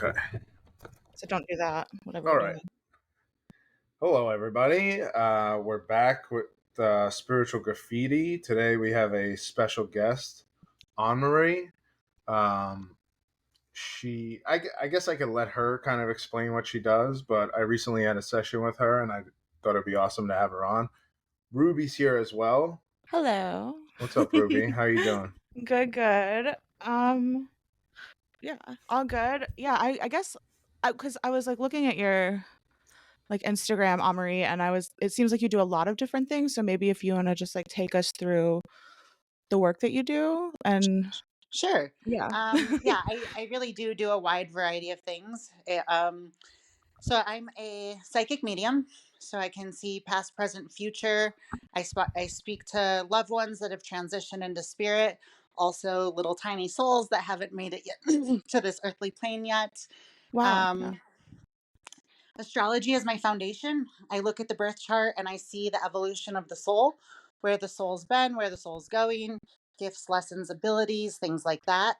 Okay. So don't do that, whatever All you're right. doing. Hello, everybody. We're back with Spiritual Graffiti. Today we have a special guest, Amarie. Um, I guess I could let her kind of explain what she does, but I recently had a session with her and I thought it'd be awesome to have her on. Ruby's here as well. Hello. What's up, Ruby? How you doing? Good, good. Yeah, all good. Yeah, I guess because I was like looking at your like Instagram, Amarie, and it seems like you do a lot of different things. So maybe if you want to just like take us through the work that you do and Sure. yeah. I really do a wide variety of things. So I'm a psychic medium, so I can see past, present, future. I speak to loved ones that have transitioned into spirit, also little tiny souls that haven't made it yet to this earthly plane yet. Wow. Yeah. Um, Astrology is my foundation. I look at the birth chart and I see the evolution of the soul, where the soul's been, where the soul's going, gifts, lessons, abilities, things like that.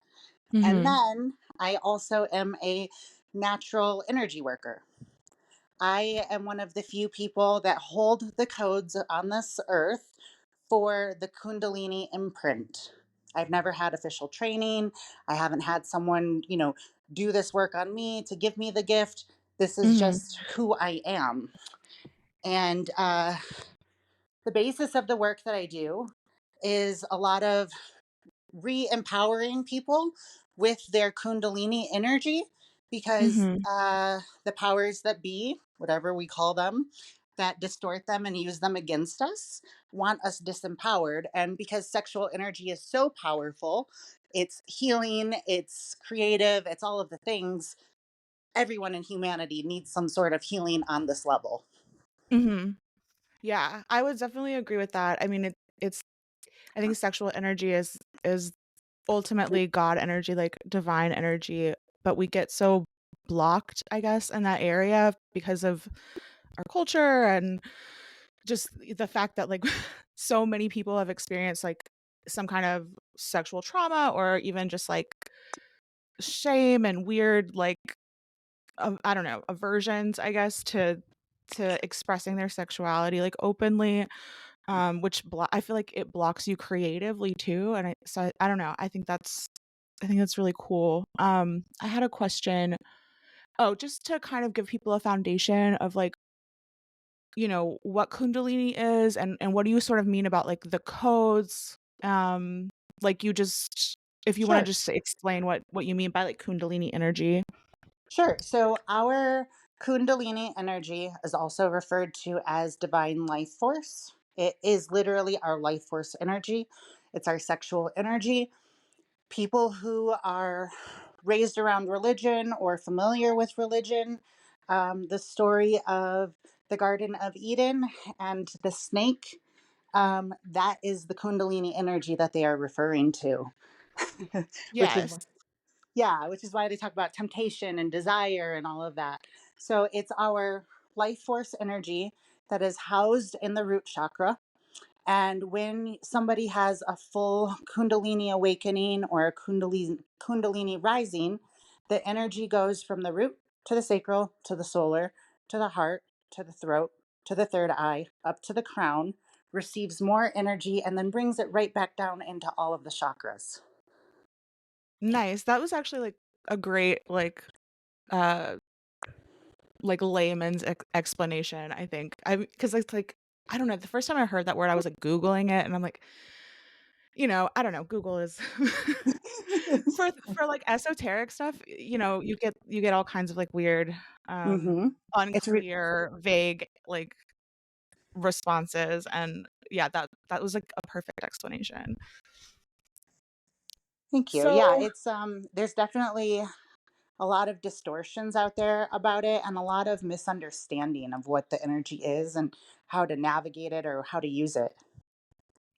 And Mhm. then I also am a natural energy worker. I am one of the few people that hold the codes on this earth for the Kundalini imprint. I've never had official training. I haven't had someone, do this work on me to give me the gift. This is Mhm. just who I am. And the basis of the work that I do is a lot of re-empowering people with their kundalini energy because Mhm. the powers that be, whatever we call them, that distort them and use them against us, want us disempowered. And because sexual energy is so powerful, it's healing, it's creative, it's all of the things. Everyone in humanity needs some sort of healing on this level. Mhm. Yeah, I would definitely agree with that. I mean, it's I think sexual energy is ultimately God energy, like divine energy, but we get so blocked, I guess, in that area because of our culture and just the fact that like so many people have experienced like some kind of sexual trauma or even just like shame and weird like I don't know, aversions, I guess, to expressing their sexuality like openly, which I feel like it blocks you creatively too. And I don't know. I think that's really cool. I had a question. Oh, just to kind of give people a foundation of like, what Kundalini is and what do you sort of mean about like the codes? Like you just if you want to Sure. just explain what you mean by like Kundalini energy. Sure. So our Kundalini energy is also referred to as divine life force. It is literally our life force energy. It's our sexual energy. People who are raised around religion or familiar with religion, the story of the Garden of Eden and the snake, that is the Kundalini energy that they are referring to, which is Yes. yeah, which is why they talk about temptation and desire and all of that. So it's our life force energy that is housed in the root chakra. And when somebody has a full Kundalini awakening or a Kundalini rising, the energy goes from the root to the sacral to the solar to the heart to the throat to the third eye up to the crown, receives more energy, and then brings it right back down into all of the chakras. Nice. That was actually like a great uh like layman's explanation, I think. I because it's like I don't know. The first time I heard that word, I was like googling it, and I'm like, I don't know. Google is for like esoteric stuff. You get all kinds of like weird, Mm-hmm. It's unclear, vague like responses, and yeah, that was like a perfect explanation. Thank you. Yeah, So it's there's definitely a lot of distortions out there about it and a lot of misunderstanding of what the energy is and how to navigate it or how to use it.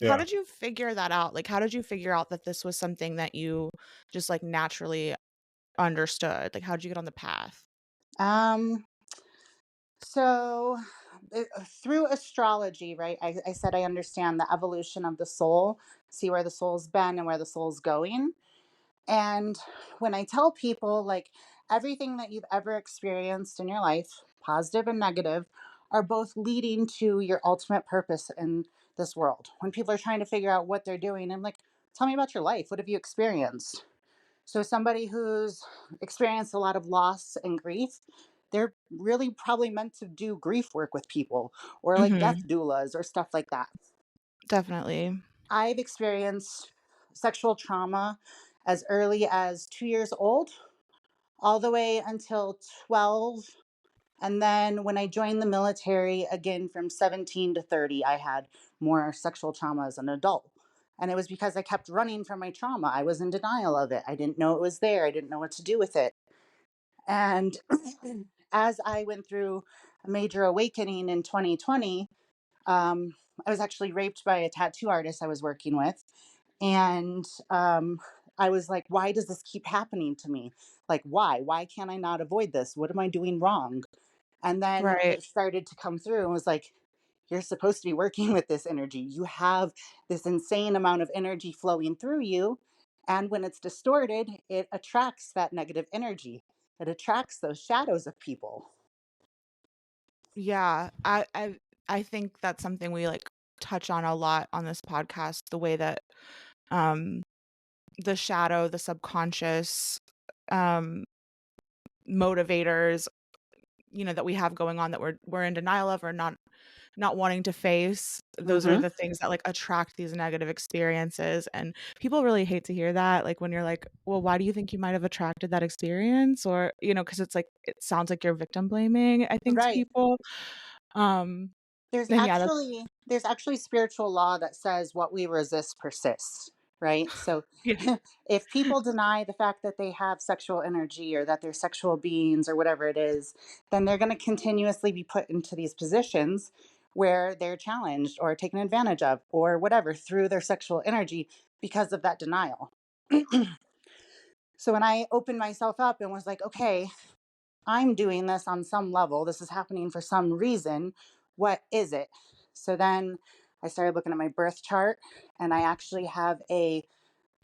how Yeah. did you figure that out? Like, how did you figure out that this was something that you just like naturally understood? Like, how did you get on the path? Um so through astrology, right? I said I understand the evolution of the soul, see where the soul's been and where the soul's going. And when I tell people, like, Everything that you've ever experienced in your life, positive and negative, are both leading to your ultimate purpose in this world. When people are trying to figure out what they're doing, I'm like, tell me about your life. What have you experienced? So, somebody who's experienced a lot of loss and grief, they're really probably meant to do grief work with people or like death Mhm. doulas or stuff like that. Definitely. I've experienced sexual trauma as early as 2 years old, all the way until 12. And then when I joined the military, again from 17 to 30, I had more sexual trauma as an adult. And it was because I kept running from my trauma. I was in denial of it. I didn't know it was there. I didn't know what to do with it. And as I went through a major awakening in 2020, I was actually raped by a tattoo artist I was working with. And I was like, why does this keep happening to me? Like, why? Why can't I not avoid this? What am I doing wrong? And then Right. it started to come through and was like, you're supposed to be working with this energy. You have this insane amount of energy flowing through you. And when it's distorted, it attracts that negative energy. It attracts those shadows of people. Yeah. I think that's something we, like, touch on a lot on this podcast, the way that, um, the shadow, the subconscious, um, motivators, that we have going on that we're in denial of or not wanting to face. Those are Hmm. the things that, like, attract these negative experiences, and people really hate to hear that, like, when you're like, "Well, why do you think you might have attracted that experience?" Or, because it's like it sounds like you're victim blaming, I think, to Right. people. Um, There's and yeah, that's actually there's actually spiritual law that says what we resist persists, right? So yeah. if people deny the fact that they have sexual energy or that they're sexual beings or whatever it is, then they're going to continuously be put into these positions where they're challenged or taken advantage of or whatever through their sexual energy because of that denial. So when I opened myself up and was like, okay, I'm doing this on some level. This is happening for some reason. What is it? So then I started looking at my birth chart, and I actually have a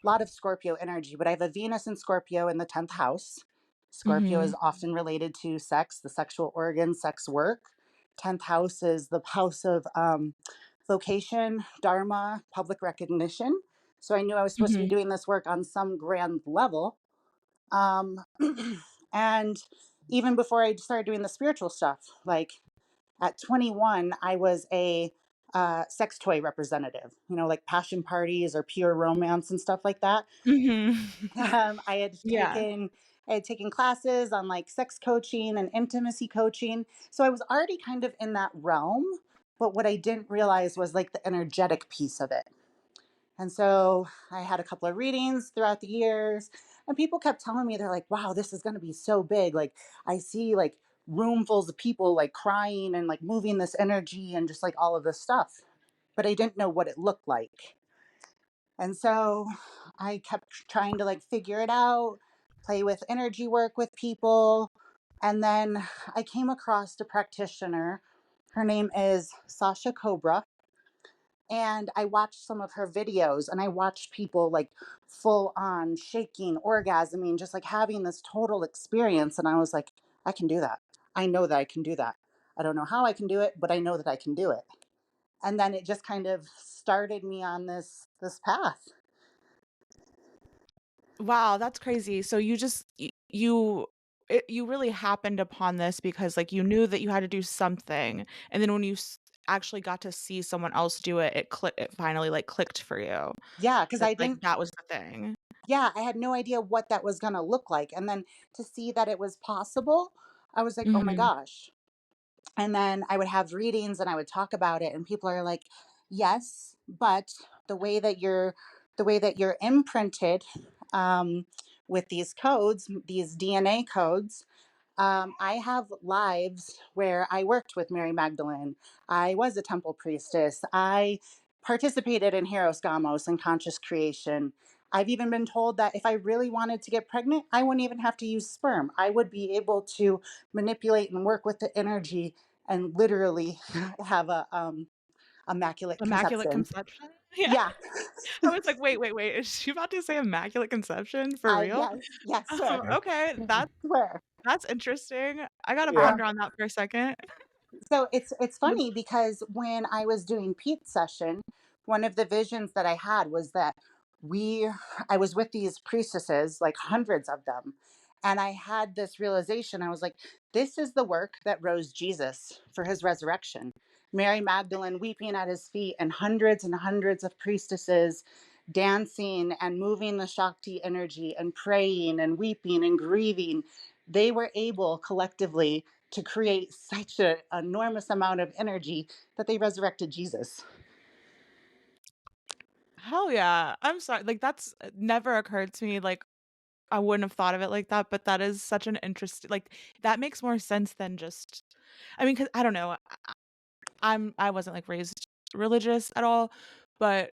lot of Scorpio energy, but I have a Venus in Scorpio in the 10th house. Scorpio is Mhm. often related to sex, the sexual organ, sex work. 10th house is the house of vocation, dharma, public recognition. So I knew I was supposed to be Mhm. doing this work on some grand level. Um, and even before I started doing the spiritual stuff, like at 21, I was a sex toy representative, like passion parties or pure romance and stuff like that. Mhm. I had Yeah. taken I had taken classes on like sex coaching and intimacy coaching. So I was already kind of in that realm, but what I didn't realize was like the energetic piece of it. And so I had a couple of readings throughout the years, and people kept telling me, they're like, wow, this is going to be so big. Like, I see like roomfuls of people like crying and like moving this energy and just like all of this stuff. But I didn't know what it looked like. And so I kept trying to like figure it out, play with energy work with people. And then I came across a practitioner. Her name is Sasha Cobra, and I watched some of her videos, and I watched people like full on shaking, orgasming, just like having this total experience. And I was like, I can do that. I know that I can do that. I don't know how I can do it, but I know that I can do it. And then it just kind of started me on this path. Wow, that's crazy. So you just you really happened upon this because, like, you knew that you had to do something, and then when you actually got to see someone else do it, it finally, like, clicked for you. Yeah, because That, I like, didn't. that was the thing. Yeah, I had no idea what that was going to look like. And then to see that it was possible, I was like, oh my Mhm. gosh. And then I would have readings and I would talk about it, and people are like, yes, but the way that you're imprinted, with these codes, these DNA codes. I have lives where I worked with Mary Magdalene. I was a temple priestess. I participated in Hieros Gamos and conscious creation. I've even been told that if I really wanted to get pregnant, I wouldn't even have to use sperm. I would be able to manipulate and work with the energy and literally have a immaculate Immaculate conception. conception? Yeah. Yeah. I was like, "Wait, wait, wait, is she about to say immaculate conception for I real?" Yes, yes, swear. Yeah. Okay, Swear. that's interesting. I gotta Yeah. ponder on that for a second. So it's But funny because when I was doing Pete's session, one of the visions that I had was that we I was with these priestesses, like hundreds of them, and I had this realization. I was like, this is the work that rose Jesus for his resurrection. Mary Magdalene weeping at his feet, and hundreds of priestesses dancing and moving the Shakti energy and praying and weeping and grieving. They were able collectively to create such an enormous amount of energy that they resurrected Jesus. hell yeah. I'm sorry, like, that's never occurred to me, like, I wouldn't have thought of it like that, but that is such an interest like, that makes more sense than just I mean, 'cause I don't know, I wasn't, like, raised religious at all, but,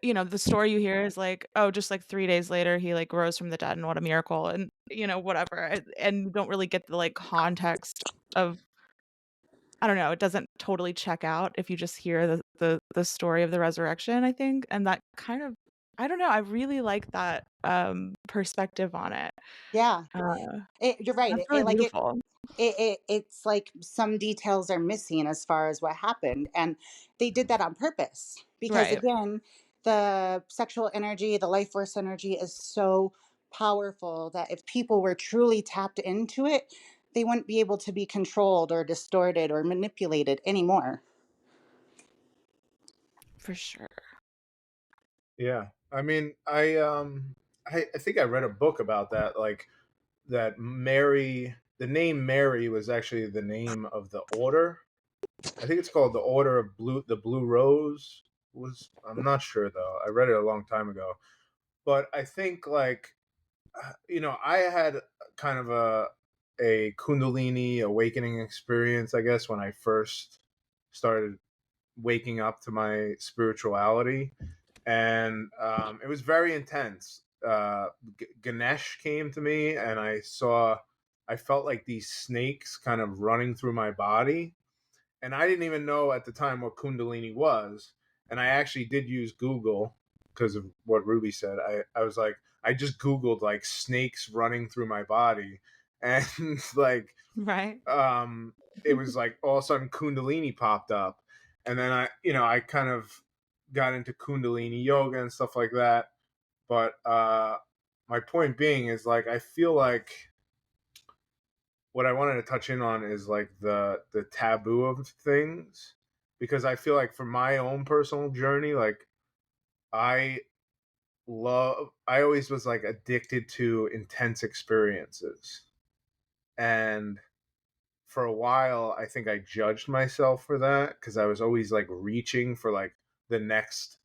the story you hear is like, "Oh, just, like, 3 days later, he, like, rose from the dead, and what a miracle," and, whatever, and you don't really get the, like, context of I don't know, it doesn't totally check out if you just hear the story of the resurrection, I think, and that kind of I don't know, I really like that, perspective on it. Yeah, Uh, you're right. that's really beautiful. It's like some details are missing as far as what happened, and they did that on purpose because Right, again, the sexual energy, the life force energy is so powerful that if people were truly tapped into it, they wouldn't be able to be controlled or distorted or manipulated anymore. for sure. Yeah. I mean, I think I read a book about that, like that Mary the name Mary was actually the name of the order. I think it's called the Order of the Blue Rose was I'm not sure though. I read it a long time ago. But I think like I had kind of a kundalini awakening experience, I guess, when I first started waking up to my spirituality, and it was very intense. Ganesh came to me, and I felt like these snakes kind of running through my body, and I didn't even know at the time what Kundalini was. And I actually did use Google because of what Ruby said. I was like, I just Googled like snakes running through my body, and like Right. um, it was like all of a sudden Kundalini popped up, and then I kind of got into Kundalini yoga and stuff like that. But my point being is like I feel like what I wanted to touch in on is like the taboo of things, because I feel like for my own personal journey, like I I always was like addicted to intense experiences, and for a while I think I judged myself for that because I was always like reaching for like the next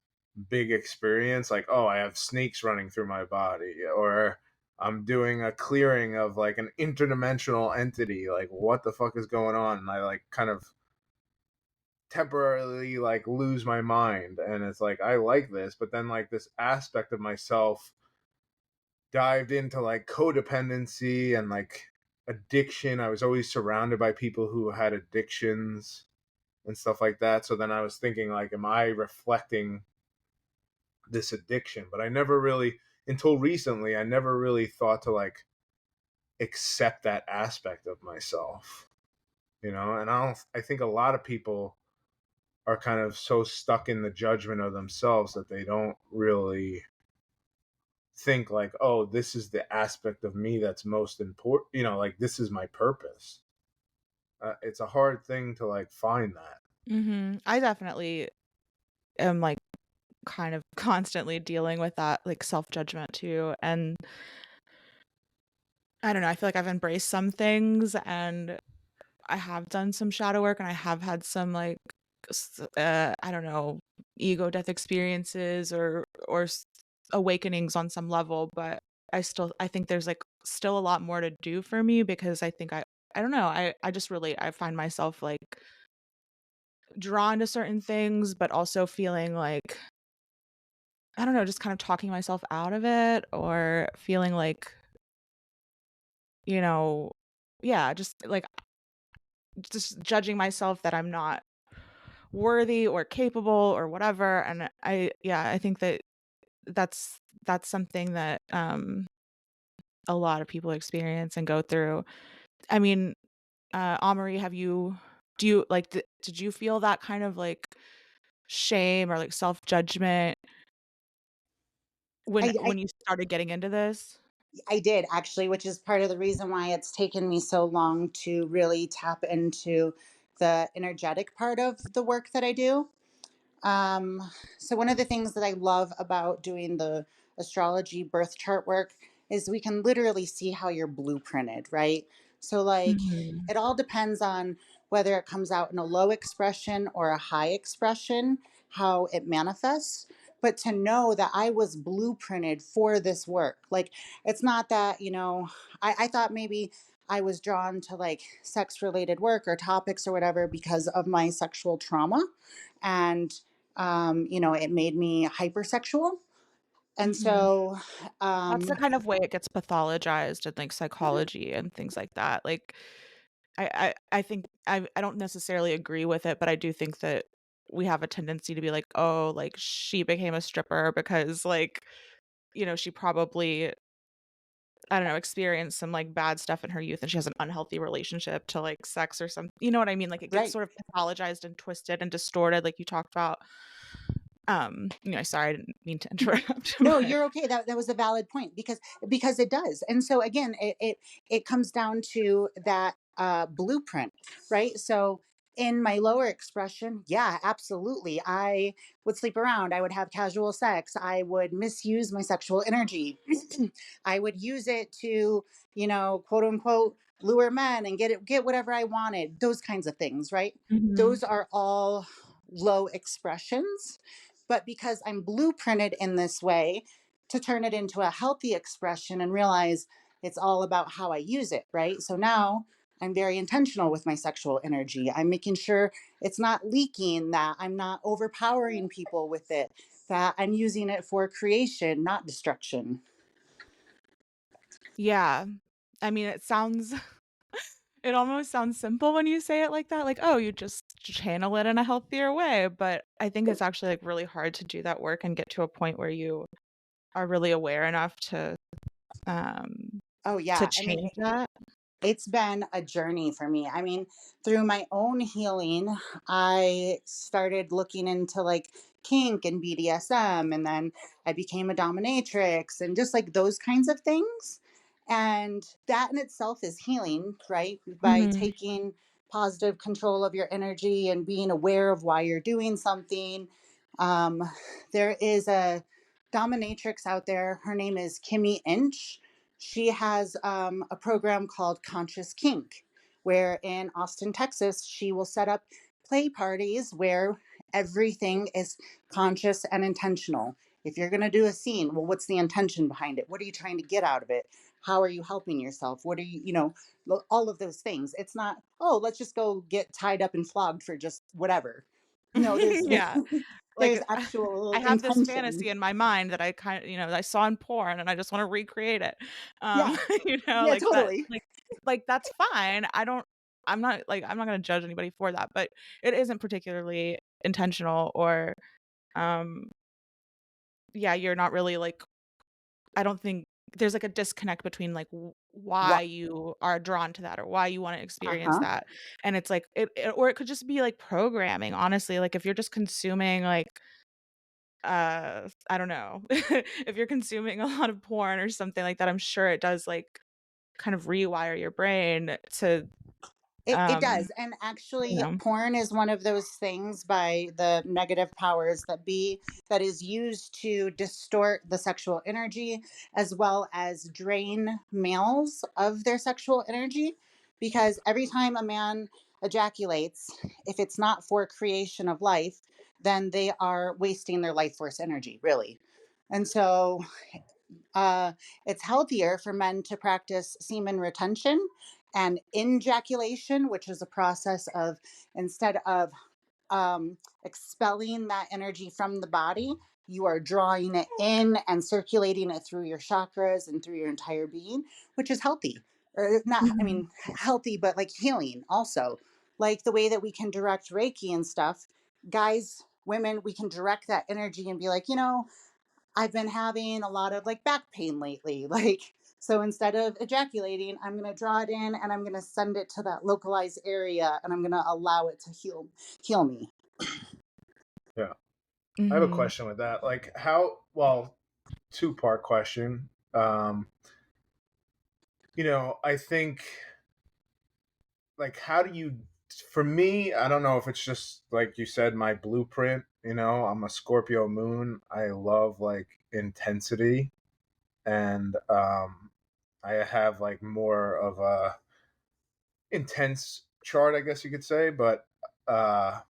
big experience, like, oh, I have snakes running through my body, or I'm doing a clearing of like an interdimensional entity, like what the fuck is going on, and I like kind of temporarily like lose my mind, and it's like I like this, but then like this aspect of myself dived into like codependency and like addiction. I was always surrounded by people who had addictions and stuff like that, so then I was thinking like, am I reflecting this addiction? But I never really, until recently, I never really thought to like accept that aspect of myself, and I think a lot of people are kind of so stuck in the judgment of themselves that they don't really think like, oh, this is the aspect of me that's most important, like this is my purpose. It's a hard thing to like find that. I definitely am, like, kind of constantly dealing with that, like, self-judgment too, and I don't know, I feel like I've embraced some things, and I have done some shadow work, and I have had some, like, I don't know, ego death experiences or awakenings on some level, but I think there's, like, still a lot more to do for me because I think I don't know, I just really I find myself, like, drawn to certain things, but also feeling like I don't know, just kind of talking myself out of it or feeling like, you know, yeah, just judging myself that I'm not worthy or capable or whatever. And I think that that's something that a lot of people experience and go through. I mean, Amarie, do you like did you feel that kind of like shame or like self-judgment I, when you started getting into this? I did actually, which is part of the reason why it's taken me so long to really tap into the energetic part of the work that I do. Um, so one of the things that I love about doing the astrology birth chart work is we can literally see how you're blueprinted, right? So like Mhm. it all depends on whether it comes out in a low expression or a high expression, how it manifests. But to know that I was blueprinted for this work, like it's not that, I thought maybe I was drawn to like sex related work or topics or whatever because of my sexual trauma. And it made me hypersexual. And Mhm. so, That's um, the kind of way it gets pathologized in, like, psychology and things like that. Like, I think I don't necessarily agree with it, but I do think that we have a tendency to be like, "Oh, like, she became a stripper because, like, she probably, I don't know, experienced some, like, bad stuff in her youth, and she has an unhealthy relationship to, like, sex or some," you know what I mean? Like, it gets right. sort of pathologized and twisted and distorted like you talked about. Sorry, I didn't mean to interrupt, No, but you're okay. That was a valid point because it does. And so again, it comes down to that blueprint, right? So in my lower expression, yeah, absolutely. I would sleep around. I would have casual sex. I would misuse my sexual energy. I would use it to, quote unquote, lure men and get whatever I wanted. Those kinds of things, right? Mhm. Those are all low expressions. But because I'm blueprinted in this way, to turn it into a healthy expression and realize it's all about how I use it, right? So now I'm very intentional with my sexual energy. I'm making sure it's not leaking, that I'm not overpowering people with it, that I'm using it for creation, not destruction. Yeah. I mean, it almost sounds simple when you say it like that, like, "Oh, you just channel it in a healthier way," but I think it's actually, like, really hard to do that work and get to a point where you are really aware enough um, Oh, to yeah. I mean, change that. it's been a journey for me. I mean, through my own healing, I started looking into like kink and BDSM, and then I became a dominatrix and just like those kinds of things. And that in itself is healing, right? By Mhm. taking positive control of your energy and being aware of why you're doing something. Um, there is a dominatrix out there. Her name is Kimmy Inch. She has a program called Conscious Kink, where in Austin, Texas, she will set up play parties where everything is conscious and intentional. If you're going to do a scene, well, what's the intention behind it? What are you trying to get out of it? How are you helping yourself? What are you, all of those things. It's not, oh, let's just go get tied up and flogged for just whatever. No, there's Yeah. there's Like, I actual have this intention. fantasy in my mind that I saw in porn, and I just wanna recreate it. Yeah, yeah, Like that, totally. like, that's fine. I'm not gonna judge anybody for that, but it isn't particularly intentional or, um yeah, you're not really, like, I don't think there's, like, a disconnect between, like, why What? you are drawn to that or why you wanna Uh experience huh. that, and it's like or it could just be, like, programming, honestly, like, if you're just consuming, like, I don't know. If you're consuming a lot of porn or something like that, I'm sure it does, like, kind of rewire your brain to, It um, does. And you actually, know porn is one of those things by the negative powers that is used to distort the sexual energy as well as drain males of their sexual energy. Because every time a man ejaculates, if it's not for creation of life, then they are wasting their life force energy, really. And so uh, it's healthier for men to practice semen retention and ejaculation, which is a process of instead of expelling that energy from the body, you are drawing it in and circulating it through your chakras and through your entire being, which is healthy. Or not, I Mhm. mean, healthy, but like healing also. Like the way that we can direct Reiki and stuff, guys, women, we can direct that energy and be like, I've been having a lot of like back pain lately. Like, so instead of ejaculating, I'm going to draw it in and I'm going to send it to that localized area and I'm going to allow it to heal me. Yeah. I have a Mhm. question with that. Like how, well, two-part question. I think like how do you for me, I don't know if it's just like you said, my blueprint, I'm a Scorpio moon. I love like intensity and I have like more of a intense chart, I guess you could say, but uh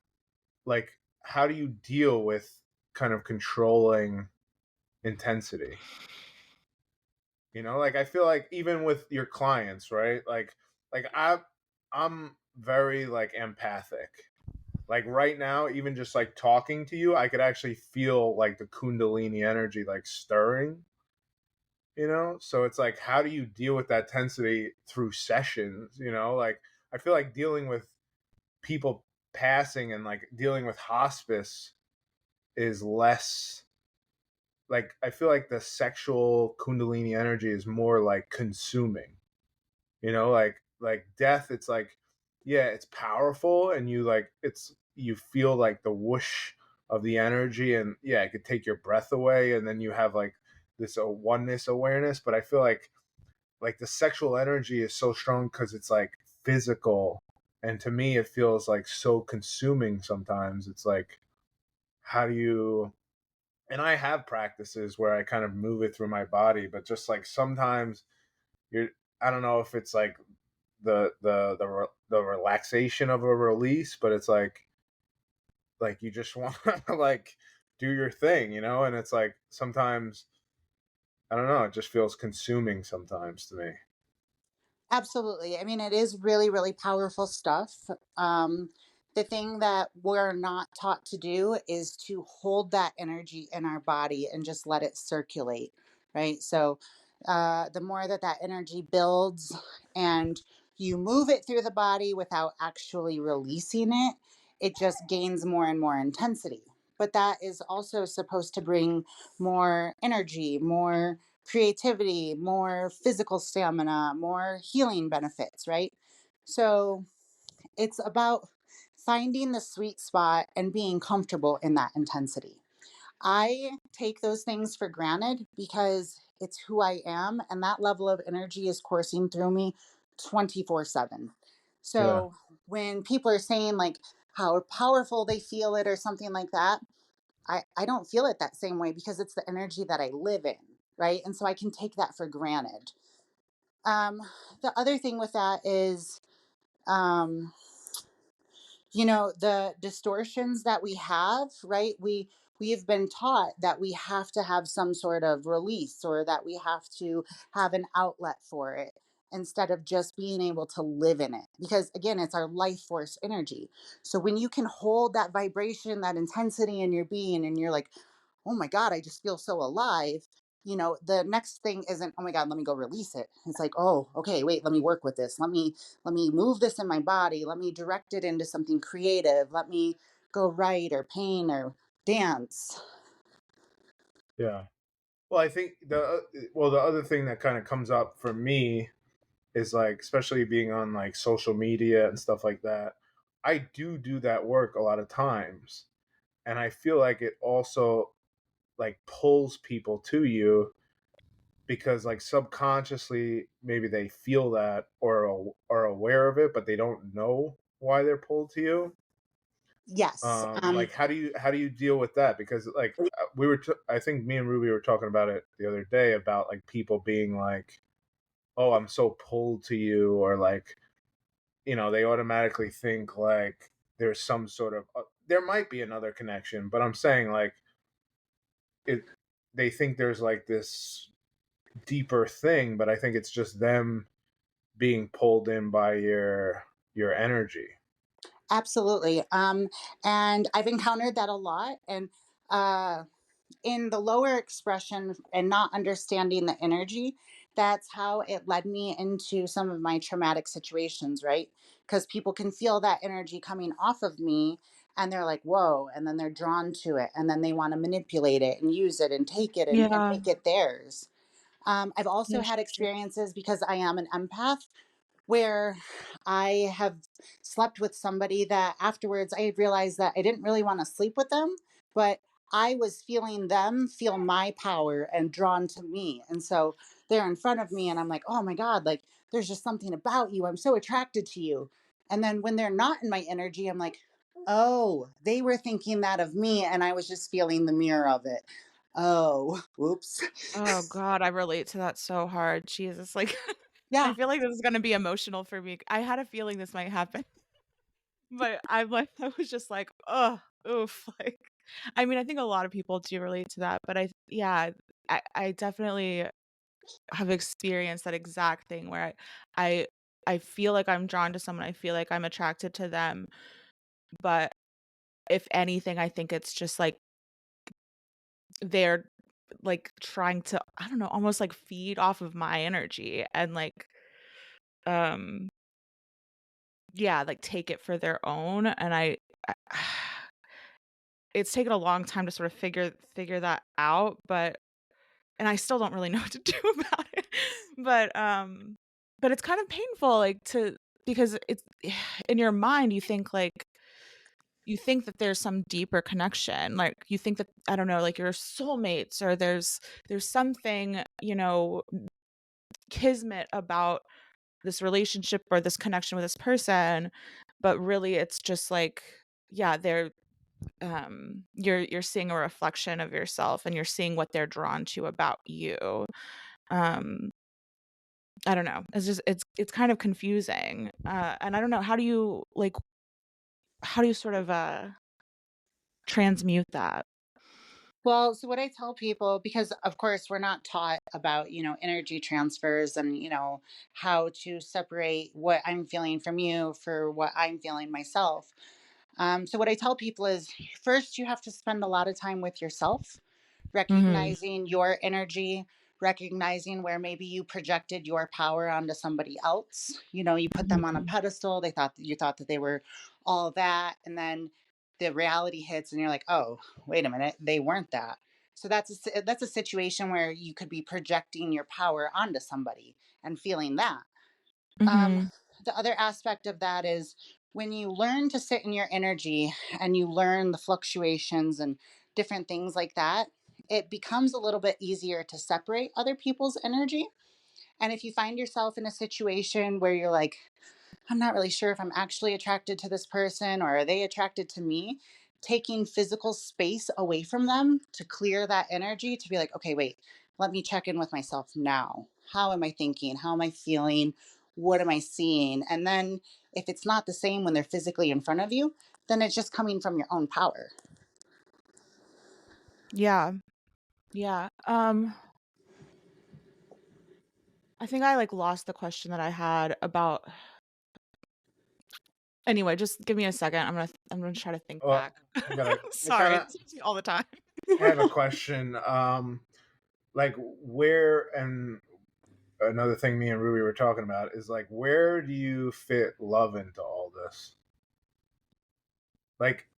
like how do you deal with kind of controlling intensity? Like I feel like even with your clients, right? I'm very like empathic. Like right now, even just like talking to you, I could actually feel like the kundalini energy like stirring. So it's like how do you deal with that tensity through sessions? Like I feel like dealing with people passing and like dealing with hospice is less like I feel like the sexual kundalini energy is more like consuming. Like death, it's like, yeah, it's powerful and you feel like the whoosh of the energy, and yeah, it could take your breath away, and then you have like this oneness awareness. But I feel like the sexual energy is so strong because it's like physical, and to me it feels like so consuming sometimes. It's like how do you and I have practices where I kind of move it through my body, but just like sometimes you're I don't know if it's like the relaxation of a release, but it's like you just want to like do your thing, and it's like sometimes I don't know, it just feels consuming sometimes to me. Absolutely. I mean, it is really, really powerful stuff. The thing that we're not taught to do is to hold that energy in our body and just let it circulate, right? So, the more that that energy builds and you move it through the body without actually releasing it, it just gains more and more intensity. But that is also supposed to bring more energy, more creativity, more physical stamina, more healing benefits, right? So it's about finding the sweet spot and being comfortable in that intensity. I take those things for granted because it's who I am, and that level of energy is coursing through me 24/7. Yeah. So when people are saying like how powerful they feel it or something like that, I don't feel it that same way because it's the energy that I live in, right? And so I can take that for granted. Um, the other thing with that is, um, the distortions that we have, right? We have been taught that we have to have some sort of release or that we have to have an outlet for it instead of just being able to live in it, because again, it's our life force energy. So when you can hold that vibration, that intensity in your being, and you're like, oh my God, I just feel so alive. The next thing isn't, oh my God, let me go release it. It's like, oh, okay, wait, let me work with this. Let me move this in my body. Let me direct it into something creative. Let me go write or paint or dance. Yeah. Well, I think the other thing that kind of comes up for me is like, especially being on like social media and stuff like that, I do that work a lot of times, and I feel like it also like pulls people to you because like subconsciously maybe they feel that or are aware of it, but they don't know why they're pulled to you. Yes. Like how do you deal with that? Because like I think me and Ruby were talking about it the other day about like people being like, oh, I'm so pulled to you, or like, they automatically think like there's some sort of there might be another connection, but I'm saying like it they think there's like this deeper thing, but I think it's just them being pulled in by your energy. Absolutely. And I've encountered that a lot. And uh, in the lower expression and not understanding the energy, that's how it led me into some of my traumatic situations, right? Because people can feel that energy coming off of me and they're like, whoa, and then they're drawn to it, and then they want to manipulate it and use it and take it and Yeah. make it theirs. I've also Yeah, had sure. experiences because I am an empath where I have slept with somebody that afterwards I realized that I didn't really want to sleep with them, but I was feeling them feel my power and drawn to me. And so they're in front of me and I'm like, oh my God, like there's just something about you. I'm so attracted to you. And then when they're not in my energy, I'm like, oh, they were thinking that of me and I was just feeling the mirror of it. Oh, whoops. Oh god, I relate to that so hard. Jesus, like, I Yeah. feel like this is gonna be emotional for me. I had a feeling this might happen, but I'm like I was just like, "Ugh, oof," like, I mean, I think a lot of people do relate to that, but I definitely have experienced that exact thing where I I feel like I'm drawn to someone, I feel like I'm attracted to them, but if anything, I think it's just, like, they're, like, trying to, I don't know, almost, like, feed off of my energy and, like, um, yeah, like, take it for their own, and I it's taken a long time to sort of figure that out, but and I still don't really know what to do about it. But, but it's kind of painful, like, to because it's in your mind, you think that there's some deeper connection, like, you think that, I don't know, like, you're soulmates or there's something, kismet about this relationship or this connection with this person, but really it's just like, yeah, you're seeing a reflection of yourself and you're seeing what they're drawn to about you. Um, I don't know. It's kind of confusing. And I don't know, how do you sort of transmute that? Well, so what I tell people, because of course we're not taught about, energy transfers and, how to separate what I'm feeling from you for what I'm feeling myself. So what I tell people is first you have to spend a lot of time with yourself, Mhm. recognizing your energy, recognizing where maybe you projected your power onto somebody else. You put them on a Mhm. pedestal. They thought that you thought that they were all that, and then the reality hits, and you're like, oh, wait a minute, they weren't that. So that's a situation where you could be projecting your power onto somebody and feeling that. Um, Mhm. the other aspect of that is when you learn to sit in your energy and you learn the fluctuations and different things like that, it becomes a little bit easier to separate other people's energy. And if you find yourself in a situation where you're like, I'm not really sure if I'm actually attracted to this person or are they attracted to me, taking physical space away from them to clear that energy to be like, okay, wait, let me check in with myself now. How am I thinking? How am I feeling? What am I seeing? And then if it's not the same when they're physically in front of you, then it's just coming from your own power. Yeah. Yeah. I think I, like, lost the question that I had about anyway, just give me a second. I'm gonna try to think Well, back. I kind Sorry, of this happens to me all the time. have a question. Like where and another thing me and Ruby were talking about is like where do you fit love into all this? Like,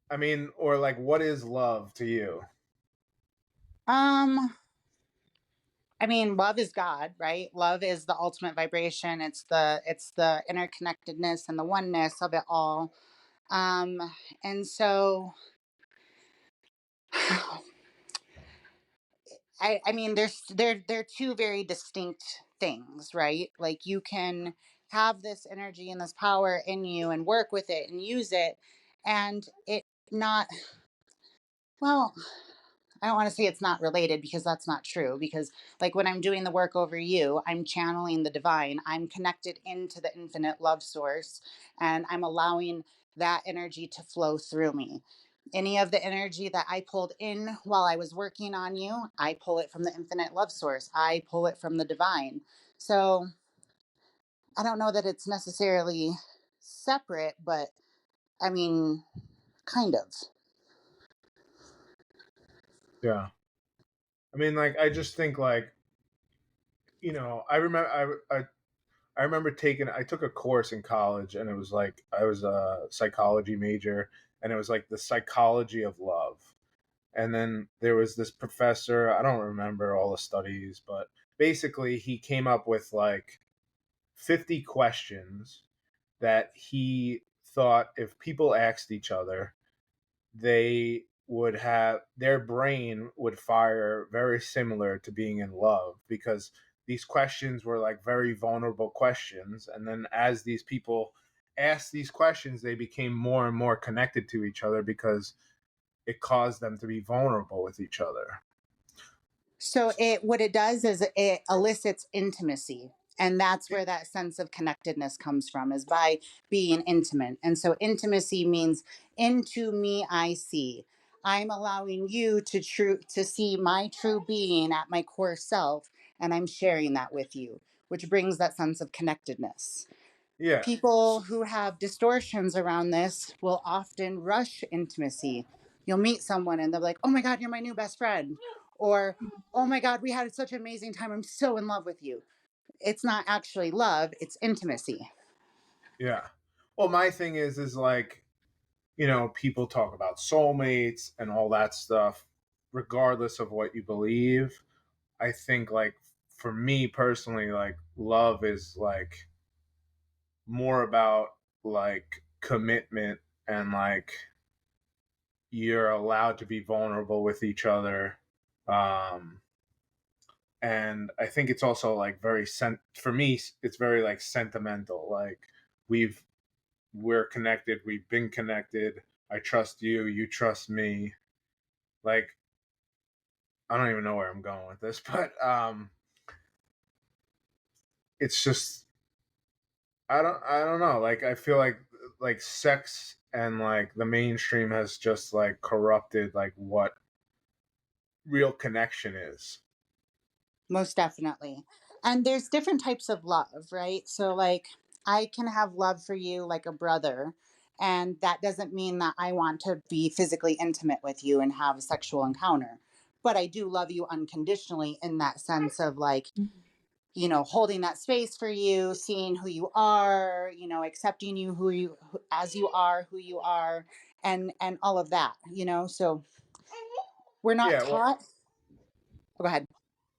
I mean, or like what is love to you? Um, I mean, love is God, right? Love is the ultimate vibration. It's the interconnectedness and the oneness of it all. Um, and so I mean, they're two very distinct things, right? Like you can have this energy and this power in you and work with it and use it, and it not well. I don't want to say it's not related because that's not true. Because, like, when I'm doing the work over you, I'm channeling the divine. I'm connected into the infinite love source, and I'm allowing that energy to flow through me. Any of the energy that I pulled in while I was working on you, I pull it from the infinite love source. I pull it from the divine. So I don't know that it's necessarily separate, but I mean, kind of. Yeah. I mean, like I just think like I remember I remember I took a course in college, and it was like I was a psychology major, and it was like the psychology of love. And then there was this professor, I don't remember all the studies, but basically he came up with like 50 questions that he thought if people asked each other, they would have their brain would fire very similar to being in love, because these questions were like very vulnerable questions, and then as these people asked these questions, they became more and more connected to each other because it caused them to be vulnerable with each other. So it what it does is it elicits intimacy. And that's where that sense of connectedness comes from, is by being intimate. And so intimacy means into me I see. I'm allowing you to see my true being at my core self, and I'm sharing that with you, which brings that sense of connectedness. Yeah. People who have distortions around this will often rush intimacy. You'll meet someone and they're like, "Oh my God, you're my new best friend." Or, "Oh my God, we had such an amazing time. I'm so in love with you." It's not actually love, it's intimacy. Yeah. Well, my thing is like, people talk about soulmates and all that stuff, regardless of what you believe. I think, like, for me personally, like, love is like more about like commitment, and like you're allowed to be vulnerable with each other. Um, and I think it's also like for me, it's very like sentimental. Like, we've we're connected, we've been connected. I trust you, you trust me. Like, I don't even know where I'm going with this, but it's just I don't know. Like, I feel like sex and like the mainstream has just like corrupted like what real connection is. Most definitely. And there's different types of love, right? So, like, I can have love for you like a brother, and that doesn't mean that I want to be physically intimate with you and have a sexual encounter. But I do love you unconditionally in that sense of like, holding that space for you, seeing who you are, accepting you as you are, who you are, and all of that, So we're not Yeah, well, taught. Go ahead.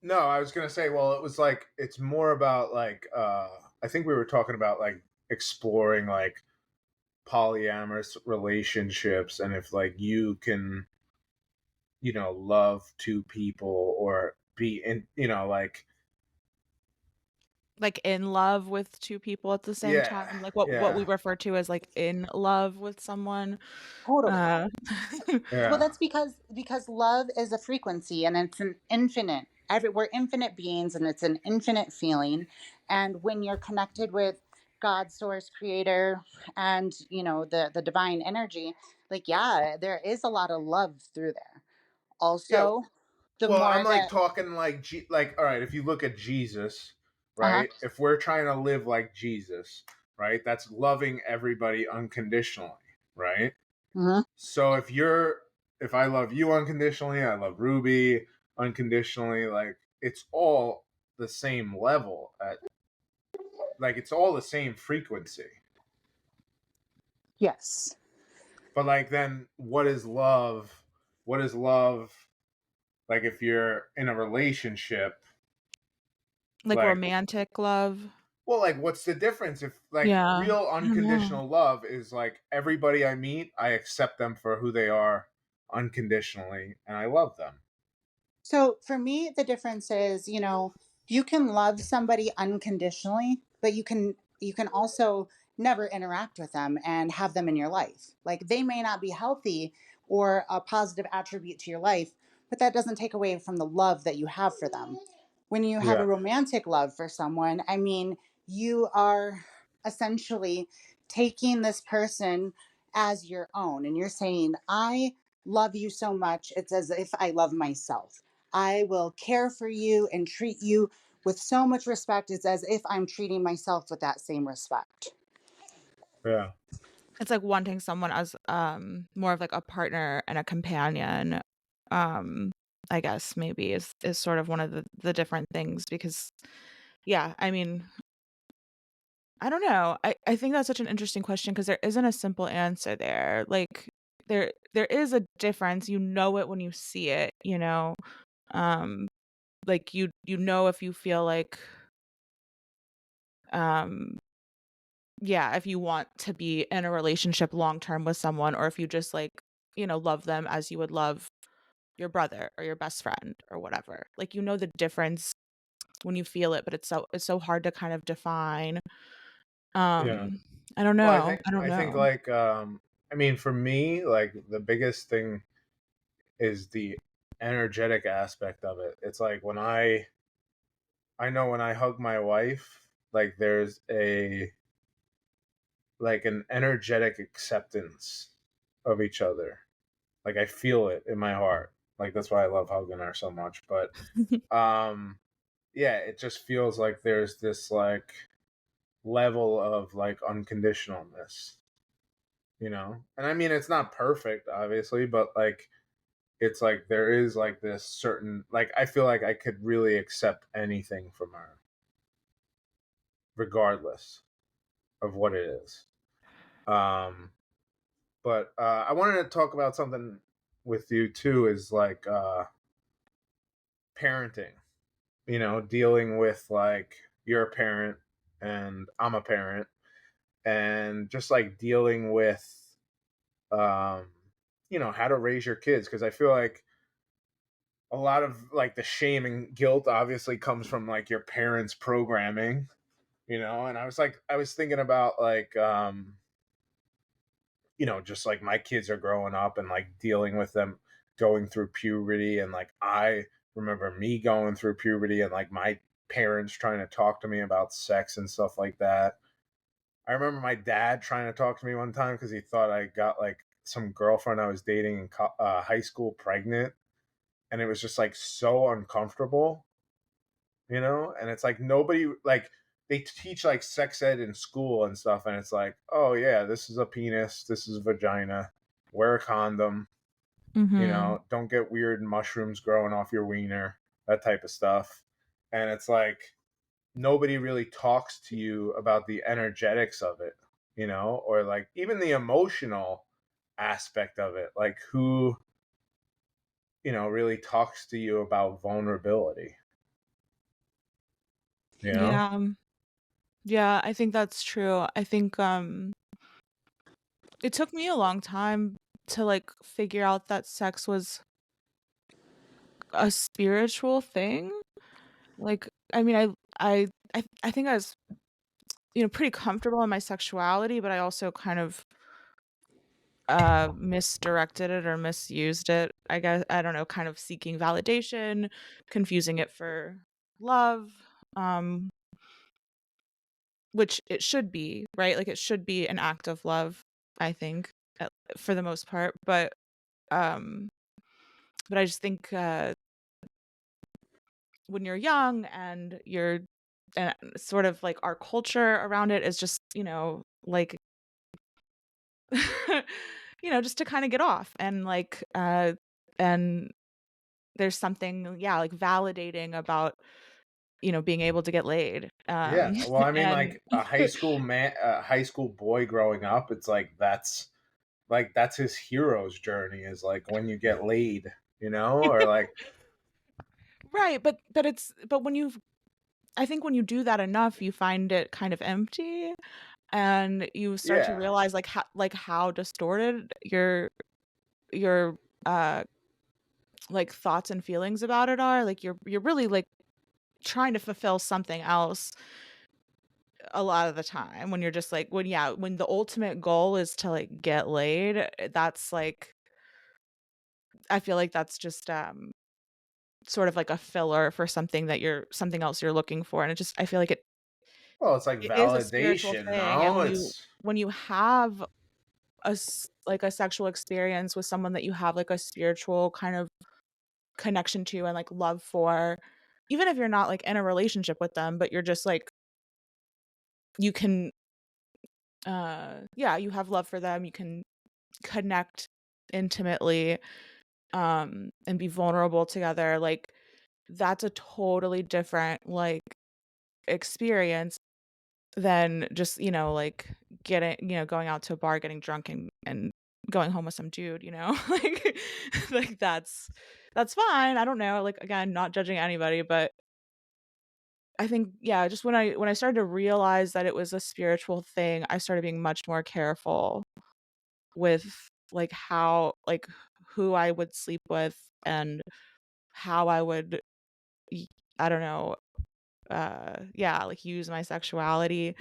no, I was gonna say, well, it was like it's more about like I think we were talking about like exploring like polyamorous relationships, and if like you can, love two people or be in, like, Like in love with two people at the same yeah, time, like what we yeah, refer to as like in love with someone. Totally. Uh, Well, yeah, that's because love is a frequency, and it's an infinite. We're infinite beings, and it's an infinite feeling. And when you're connected with God, Source, Creator, and the divine energy, like, yeah, there is a lot of love through there. yeah. Also, the Well, I'm more like that, talking like like, all right, if you look at Jesus, uh right? If we're trying to live like Jesus, right? That's loving everybody unconditionally, right? huh, So if I love you unconditionally, I love Ruby unconditionally, like it's all the same level at like it's all the same frequency. yes. But like, then what is love? What is love like if you're in a relationship? like Like, romantic love. well, like, what's the difference if like Yeah. real I don't know. unconditional love is like everybody I meet, I accept them for who they are unconditionally, and I love them. So for me, the difference is, you can love somebody unconditionally, but you can also never interact with them and have them in your life. Like, they may not be healthy or a positive attribute to your life, but that doesn't take away from the love that you have for them. When you have a Yeah. romantic love for someone, I mean, you are essentially taking this person as your own, and you're saying, "I love you so much, it's as if I love myself. I will care for you and treat you with so much respect. It's as if I'm treating myself with that same respect." Yeah. It's like wanting someone as, more of like a partner and a companion, um, I guess maybe is sort of one of the different things because, yeah, I mean, I don't know. I think that's such an interesting question because there isn't a simple answer there. Like, there is a difference, you know it when you see it, you know? Um, like, you know if you feel like, um yeah, if you want to be in a relationship long term with someone or if you just, like, love them as you would love your brother or your best friend or whatever. Like, you know the difference when you feel it, but it's so hard to kind of define. Yeah. Um, I don't Well, I know. think I don't I think know. like I mean for me, like the biggest thing is the energetic aspect of it. It's like when I know when I hug my wife, like there's a like an energetic acceptance of each other. Like I feel it in my heart. Like that's why I love hugging her so much. But um yeah, it just feels like there's this like level of like unconditionalness, you know? And I mean it's not perfect obviously, but like it's like there is like this certain like I feel like I could really accept anything from her regardless of what it is. Um but I wanted to talk about something with you too is like parenting, you know, dealing with like you're a parent and I'm a parent and just like dealing with um you know how to raise your kids because I feel like a lot of like the shame and guilt obviously comes from like your parents programming, you know, and I was thinking about like you know, just like my kids are growing up and like dealing with them going through puberty. And like, I remember me going through puberty and like my parents trying to talk to me about sex and stuff like that. I remember my dad trying to talk to me one time because he thought I got like some girlfriend I was dating in high school pregnant. And it was just like so uncomfortable, you know? And it's like nobody, like, they teach like sex ed in school and stuff. And it's like, oh, yeah, this is a penis, this is a vagina, wear a condom, you Mhm. know, don't get weird mushrooms growing off your wiener, that type of stuff. And it's like nobody really talks to you about the energetics of it, you know, or like even the emotional aspect of it, like who, you know, really talks to you about vulnerability, you know? Yeah. Yeah, I think that's true. I think, it took me a long time to, like, figure out that sex was a spiritual thing. Like, I mean, I think I was, pretty comfortable in my sexuality, but I also kind of, misdirected it or misused it. I guess I don't know, kind of seeking validation, confusing it for love, um, which it should be, right? Like, it should be an act of love, I think, for the most part, um but I just think, when you're young and you're sort of like our culture around it is just, like, just to kind of get off and like, and there's something, yeah, like validating about, being able to get laid. Yeah, well, I mean, And like a high school boy growing up, it's like that's his hero's journey is like when you get laid, you know, or like right, but when you I think when you do that enough, you find it kind of empty and you start to yeah, realize like how distorted your uh like thoughts and feelings about it are. Like you're really like trying to fulfill something else a lot of the time when you're just like when the ultimate goal is to like get laid, that's like I feel like that's just sort of like a filler for something else you're looking for. And I feel like well, it's like it is a spiritual validation, thing. And no? when you It's when you have like a sexual experience with someone that you have like a spiritual kind of connection to and like love for, even if you're not like in a relationship with them, but you're just like you can yeah, you have love for them, you can connect intimately, and be vulnerable together, like that's a totally different like experience. than just, like, going out to a bar, getting drunk, and going home with some dude, Like like, that's fine, I don't know, like, again, not judging anybody, but I think, yeah, just when I started to realize that it was a spiritual thing, I started being much more careful with, like, how like, who I would sleep with and how I would y I don't know, yeah, like, use my sexuality.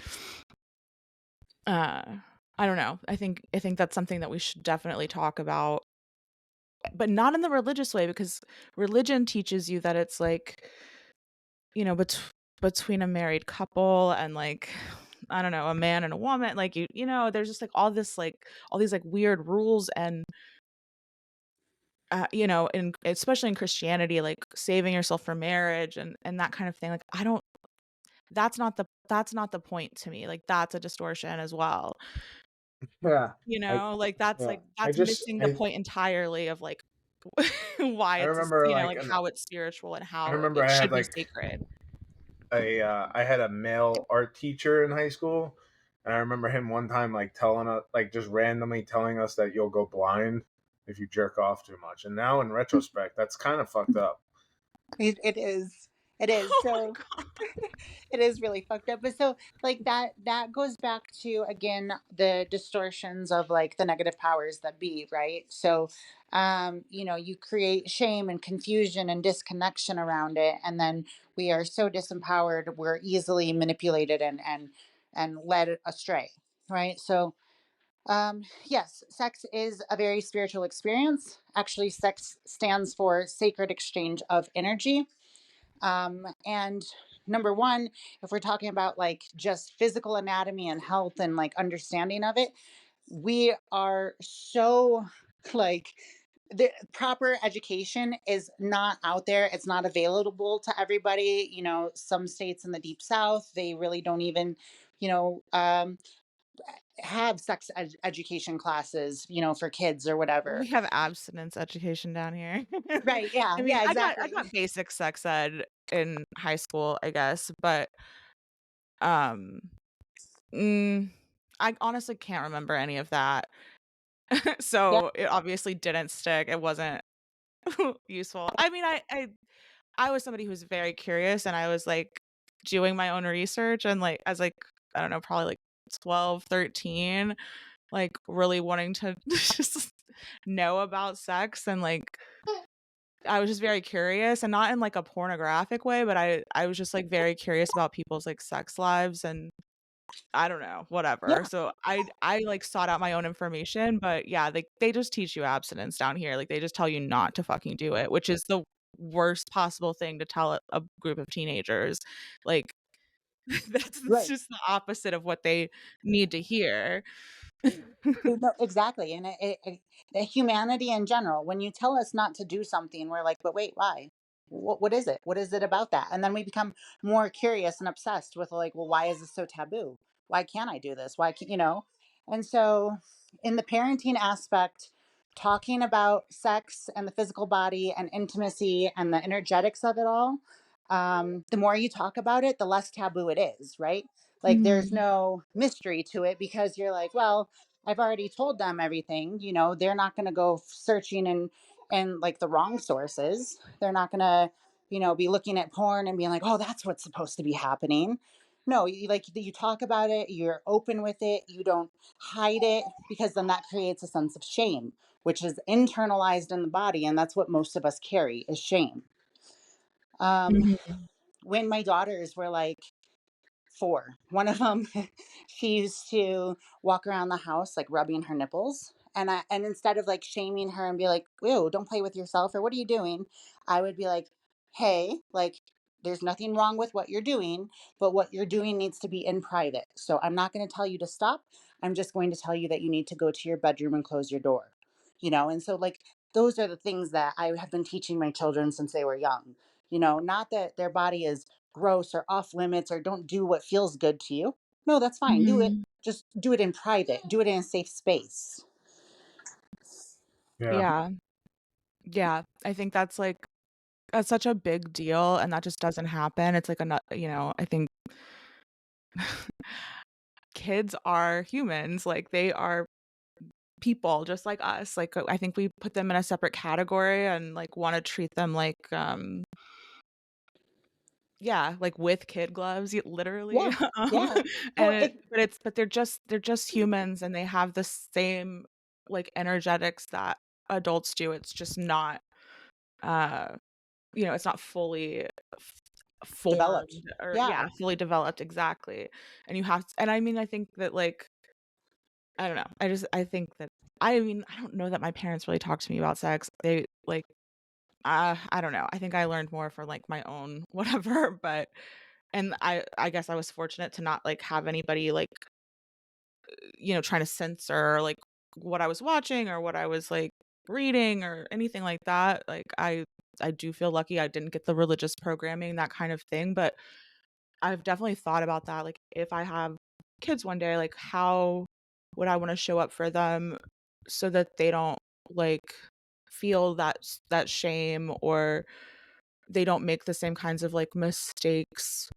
Uh, I don't know. I think that's something that we should definitely talk about, but not in the religious way because religion teaches you that it's like, between a married couple and like I don't know, a man and a woman, like there's just like all these like weird rules and in especially in Christianity, like saving yourself for marriage and that kind of thing. Like I don't that's not the point to me. Like that's a distortion as well. Yeah. I Like, that's yeah. like that's missing the I point entirely of, like, why I it's a s remember like, how it's spiritual and I how remember it I had should be like sacred. I had a male art teacher in high school, and I remember him one time like telling us like just randomly telling us that you'll go blind if you jerk off too much. And now in retrospect, that's kind of fucked up. It is. It is. Oh my So god. it is really fucked up. But so like that goes back to again the distortions of like the negative powers that be, right? So you create shame and confusion and disconnection around it, and then we are so disempowered, we're easily manipulated and led astray, right? So yes, sex is a very spiritual experience. Actually, sex stands for sacred exchange of energy. And number one, if we're talking about like just physical anatomy and health and like understanding of it, we are so like the proper education is not out there. It's not available to everybody. Some states in the deep south, they really don't even, you know, um, have education classes, for kids or We whatever. have abstinence education down here. Right. Yeah. I mean, Yeah. I Exactly. got basic sex ed in high school, I guess, but, um, mm, I honestly can't remember any of that. Yeah. So, it obviously didn't stick, it wasn't useful. I mean, I was somebody who was very curious and I was like doing my own research and like as like I don't know, probably like 12, 13, like really wanting to just know about sex and like I was just very curious and not in like a pornographic way, but I was just like very curious about people's like sex lives and I don't know, whatever. Yeah. So I like sought out my own information, but yeah, they just teach you abstinence down here. Like they just tell you not to fucking do it, which is the worst possible thing to tell a group of teenagers. Like that's Right. just the opposite of what they need to hear. No, exactly. And the humanity in general, when you tell us not to do something, we're like, but wait, why? What is it? What is it about that? And then we become more curious and obsessed with like, well, why is this so taboo? Why can't I do this? Why can't, And so in the parenting aspect, talking about sex and the physical body and intimacy and the energetics of it all, the more you talk about it, the less taboo it is, right? Like there's Mhm. no mystery to it because you're like, well, I've already told them everything. They're not going to go searching and like the wrong sources. They're not going to, be looking at porn and being like, "Oh, that's what's supposed to be happening." No, you talk about it, you're open with it, you don't hide it because then that creates a sense of shame, which is internalized in the body, and that's what most of us carry is shame. Um Mhm. when my daughters were like 4. One of them, she used to walk around the house like rubbing her nipples, and instead of like shaming her and be like, "Ew, don't play with yourself," or "What are you doing?" I would be like, "Hey, like there's nothing wrong with what you're doing, but what you're doing needs to be in private. So I'm not going to tell you to stop. I'm just going to tell you that you need to go to your bedroom and close your door." And so like those are the things that I have been teaching my children since they were young. Not that their body is gross or off limits or don't do what feels good to you. No, that's fine. Do it. Mhm. Just do it in private. Do it in a safe space. Yeah. Yeah. Yeah. I think that's such a big deal and that just doesn't happen. It's like I think kids are humans, like, they are people just like us, like, I think we put them in a separate category and, like, wanna treat them like, yeah, like, with kid gloves, literally, Yeah. Yeah. Well, and it but they're just humans, and they have the same, like, energetics that adults do. It's just not, uh, it's not fully f developed. formed or Yeah. yeah, fully developed, exactly, and you have to, and I mean, I think that, like, I don't know, I think that I mean, I don't know that my parents really talked to me about sex. They, like, I don't know, I think I learned more from, like, my own whatever, but and I guess I was fortunate to not, like, have anybody, like, trying to censor, like, what I was watching or what I was, like, reading or anything like that. Like, I do feel lucky I didn't get the religious programming, that kind of thing, but I've definitely thought about that, like, if I have kids one day, like, how would I wanna show up for them so that they don't, like, feel that shame, or they don't make the same kinds of, like, mistakes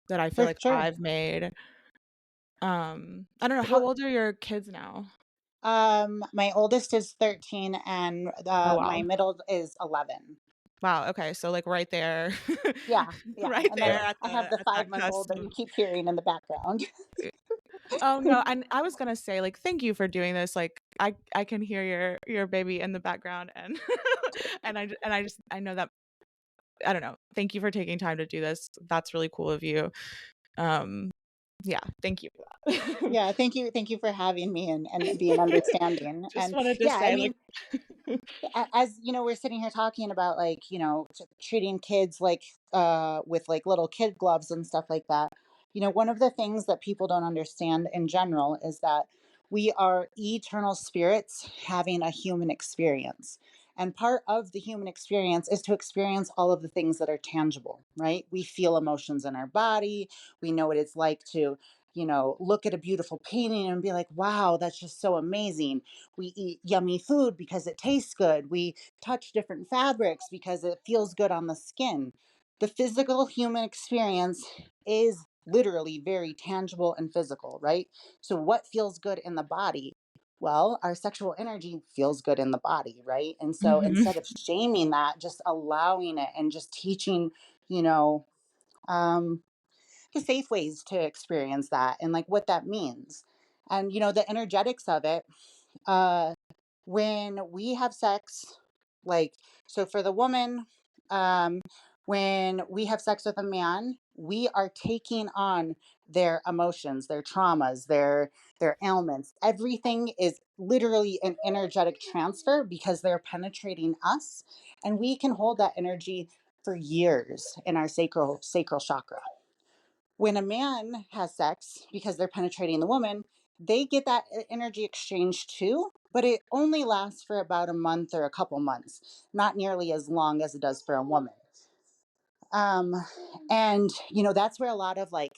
that I feel For like sure. I've made. I don't know, how Well, old are your kids now? my oldest is 13 and Oh, my wow. middle is 11. Wow, okay, so, like, right there. Yeah, yeah. Right And then there Yeah. I have the at that 5-month-old cusp that you of keep hearing in the background. oh, no, and I was gonna say, like, thank you for doing this, like, I can hear your baby in the background, and and I just I know that I don't know, thank you for taking time to do this, that's really cool of you. Um, yeah, thank you for that. Yeah, thank you for having me and being understanding. Just And wanted to yeah, I say, like mean, as you know, we're sitting here talking about, like, treating kids like with like little kid gloves and stuff like that. One of the things that people don't understand in general is that we are eternal spirits having a human experience. And part of the human experience is to experience all of the things that are tangible, right? We feel emotions in our body. We know what it's like to, look at a beautiful painting and be like, wow, that's just so amazing. We eat yummy food because it tastes good. We touch different fabrics because it feels good on the skin. The physical human experience is literally very tangible and physical, right? So, what feels good in the body? Well, our sexual energy feels good in the body, right? And so Mhm, instead of shaming that, just allowing it and just teaching, you know, um, the safe ways to experience that and like what that means. And, the energetics of it, uh, when we have sex, like, so for the woman, um, when we have sex with a man, we are taking on their emotions, their traumas, their ailments. Everything is literally an energetic transfer because they're penetrating us, and we can hold that energy for years in our sacral chakra. When a man has sex because they're penetrating the woman, they get that energy exchange too, but it only lasts for about a month or a couple months, not nearly as long as it does for a woman. Um, and that's where a lot of like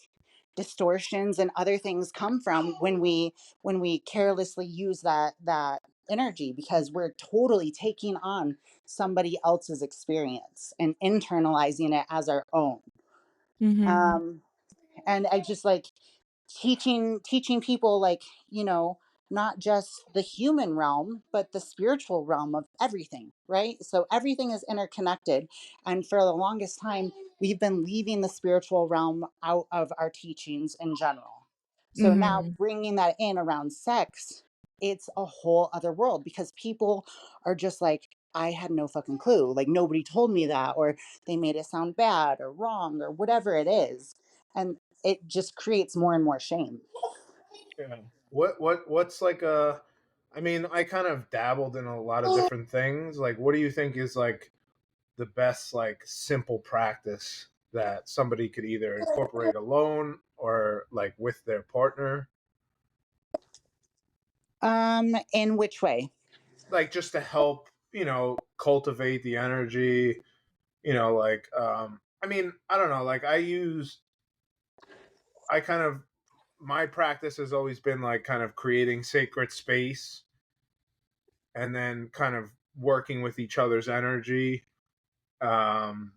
distortions and other things come from when we carelessly use that energy, because we're totally taking on somebody else's experience and internalizing it as our own. mhm, Um, and I just like teaching people, like, not just the human realm but the spiritual realm of everything, right? So everything is interconnected, and for the longest time we've been leaving the spiritual realm out of our teachings in general. So now mhm, bringing that in around sex, it's a whole other world, because people are just like, I had no fucking clue, like nobody told me that, or they made it sound bad or wrong or whatever it is. And it just creates more and more shame. Yeah. What's like a I mean, I kind of dabbled in a lot of different things. Like what do you think is like the best like simple practice that somebody could either incorporate alone or like with their partner? In which way? Like just to help, cultivate the energy, like I mean, I don't know, like I kind of my practice has always been like kind of creating sacred space and then kind of working with each other's energy. Um,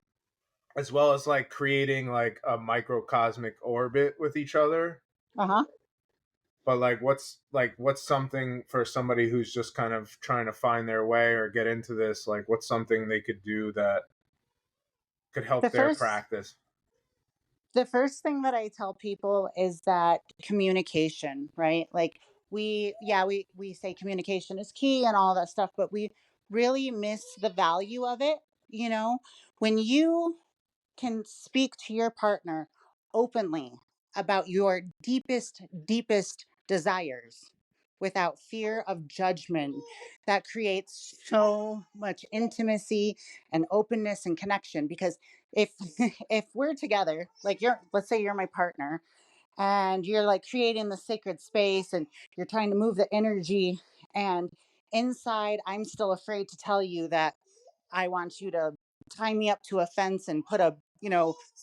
as well as like creating like a microcosmic orbit with each other. Uh-huh. But what's something for somebody who's just kind of trying to find their way or get into this, like what's something they could do that could The help their first practice? the first thing that I tell people is that communication, right? Like we say communication is key and all that stuff, but we really miss the value of it, you know? When you can speak to your partner openly about your deepest desires without fear of judgment, that creates so much intimacy and openness and connection. Because if if we're together, like let's say you're my partner, and you're like creating the sacred space and you're trying to move the energy, and inside I'm still afraid to tell you that I want you to tie me up to a fence and put a,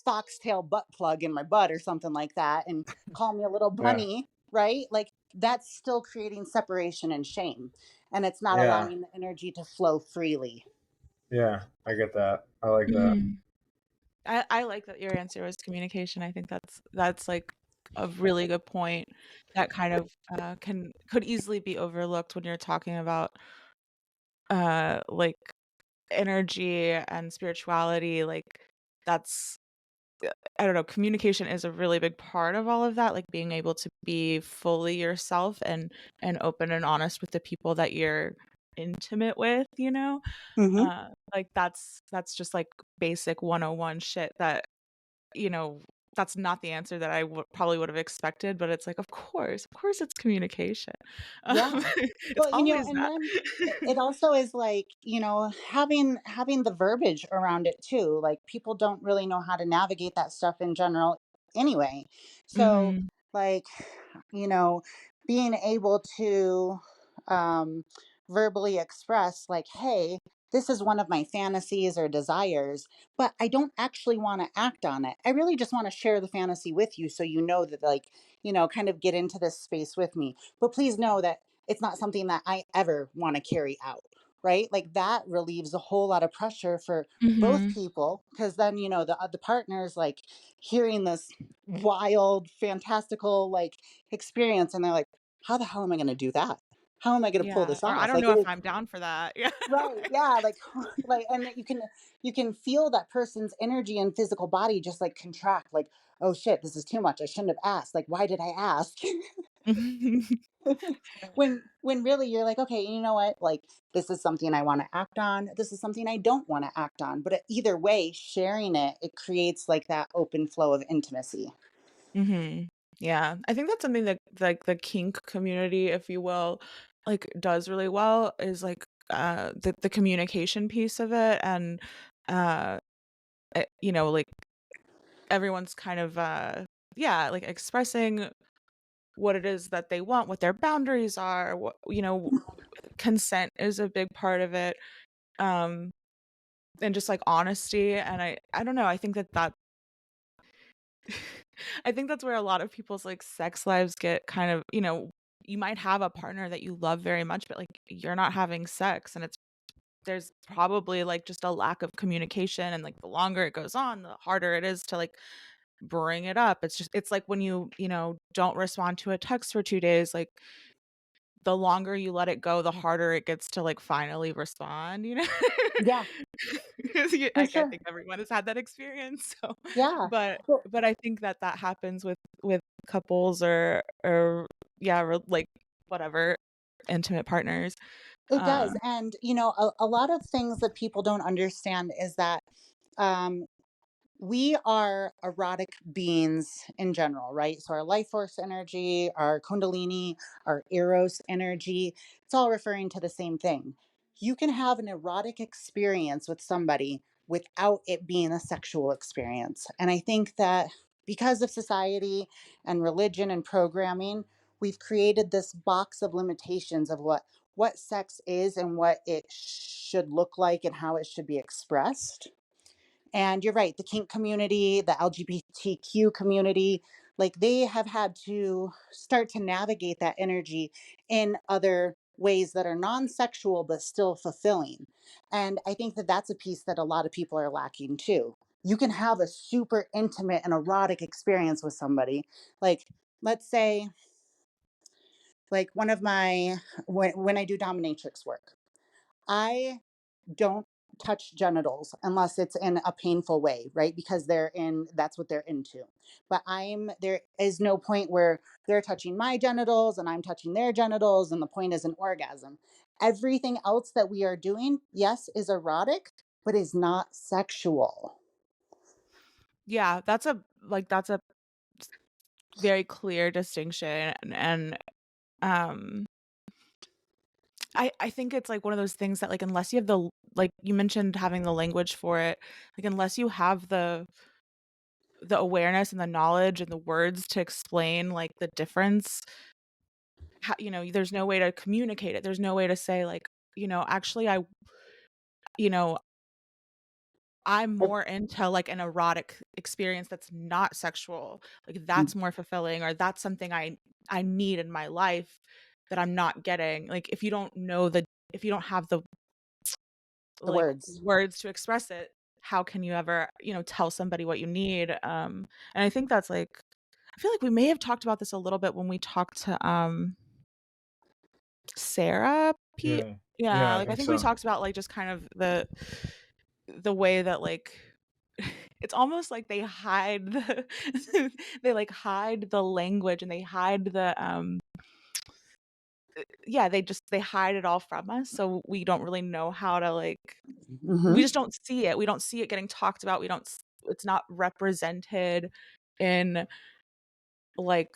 foxtail butt plug in my butt or something like that and call me a little Yeah. bunny, right? Like that's still creating separation and shame. And it's not Yeah. allowing the energy to flow freely. Yeah. I get that. I like that. Mhm. I like that your answer was communication. I think that's like a really good point that kind of could easily be overlooked when you're talking about like energy and spirituality. Like that's I don't know, communication is a really big part of all of that, like being able to be fully yourself and open and honest with the people that you're intimate with, you know? Hmm. Like that's just like basic 101 shit that, you know, that's not the answer that I probably would have expected, but it's like, of course it's communication. Yeah. It's Well, always and that. then it also is like, having the verbiage around it too. Like people don't really know how to navigate that stuff in general anyway. So Mhm. like, you know, being able to um verbally express like, hey, this is one of my fantasies or desires, but I don't actually want to act on it. I really just want to share the fantasy with you so you know that like, kind of get into this space with me. But please know that it's not something that I ever want to carry out. Right. Like that relieves a whole lot of pressure for both Mhm. people. Cause then, the partner's like hearing this wild, fantastical like experience. And they're like, how the hell am I going to do that? How am I going to pull Yeah, this or I off? don't Like know it if is I'm down for that. Yeah. right. Yeah. Like, like, and you can feel that person's energy and physical body just like contract, like, oh shit, this is too much. I shouldn't have asked. Like, why did I ask? When really you're like, okay, you know what, like this is something I want to act on, this is something I don't want to act on, but either way sharing it creates like that open flow of intimacy. Mhm. Yeah, I think that's something that like the kink community, if you will, like does really well is like the communication piece of it and uh like everyone's kind of yeah, like expressing what it is that they want, what their boundaries are, what consent is a big part of it. Um and just like honesty and I don't know, I think that I think that's where a lot of people's, like, sex lives get kind of you might have a partner that you love very much, but, like, you're not having sex, and there's probably, like, just a lack of communication, and, like, the longer it goes on, the harder it is to, like, bring it up. It's like when don't respond to a text for 2 days, like, the longer you let it go, the harder it gets to, like, finally respond, you know? Yeah, Yeah, for I sure. think everyone has had that experience, so Yeah. but Well, but I think that happens with couples or yeah, like, whatever, intimate partners. it Uh does. And a lot of things that people don't understand is that um we are erotic beings in general, right? So our life force energy, our kundalini, our eros energy, it's all referring to the same thing. You can have an erotic experience with somebody without it being a sexual experience. And I think that because of society and religion and programming, we've created this box of limitations of what sex is and what it should look like and how it should be expressed. And you're right, the kink community, the LGBTQ community, like they have had to start to navigate that energy in other ways that are non sexual, but still fulfilling. And I think that that's a piece that a lot of people are lacking too. you can have a super intimate and erotic experience with somebody. Like, let's say, like one of my, when I do dominatrix work, I don't touch genitals unless it's in a painful way, right? Because that's what they're into. But there is no point where they're touching my genitals and I'm touching their genitals, and the point is an orgasm. Everything else that we are doing, yes, is erotic, but is not sexual. Yeah, that's a very clear distinction, and um I think it's like one of those things that, like, unless you have like you mentioned having the language for it, like unless you have the awareness and the knowledge and the words to explain like the difference, there's no way to communicate it. There's no way to say like, actually you know, I'm Or more into like an erotic experience that's not sexual. Like mm, that's more fulfilling, or that's something I need in my life that I'm not getting. Like if you don't have the the like words. words to express it, how can you ever, tell somebody what you need? And I think that's like I feel like we may have talked about this a little bit when we talked to Sarah P. Yeah. Yeah, Yeah, I like I think think we so. talked about like just kind of the way that like it's almost like they hide they like hide the language, and they hide yeah, they hide it all from us, so we don't really know how to like we Hmm. just don't see it. We don't see it getting talked about. We don't it's not represented in like,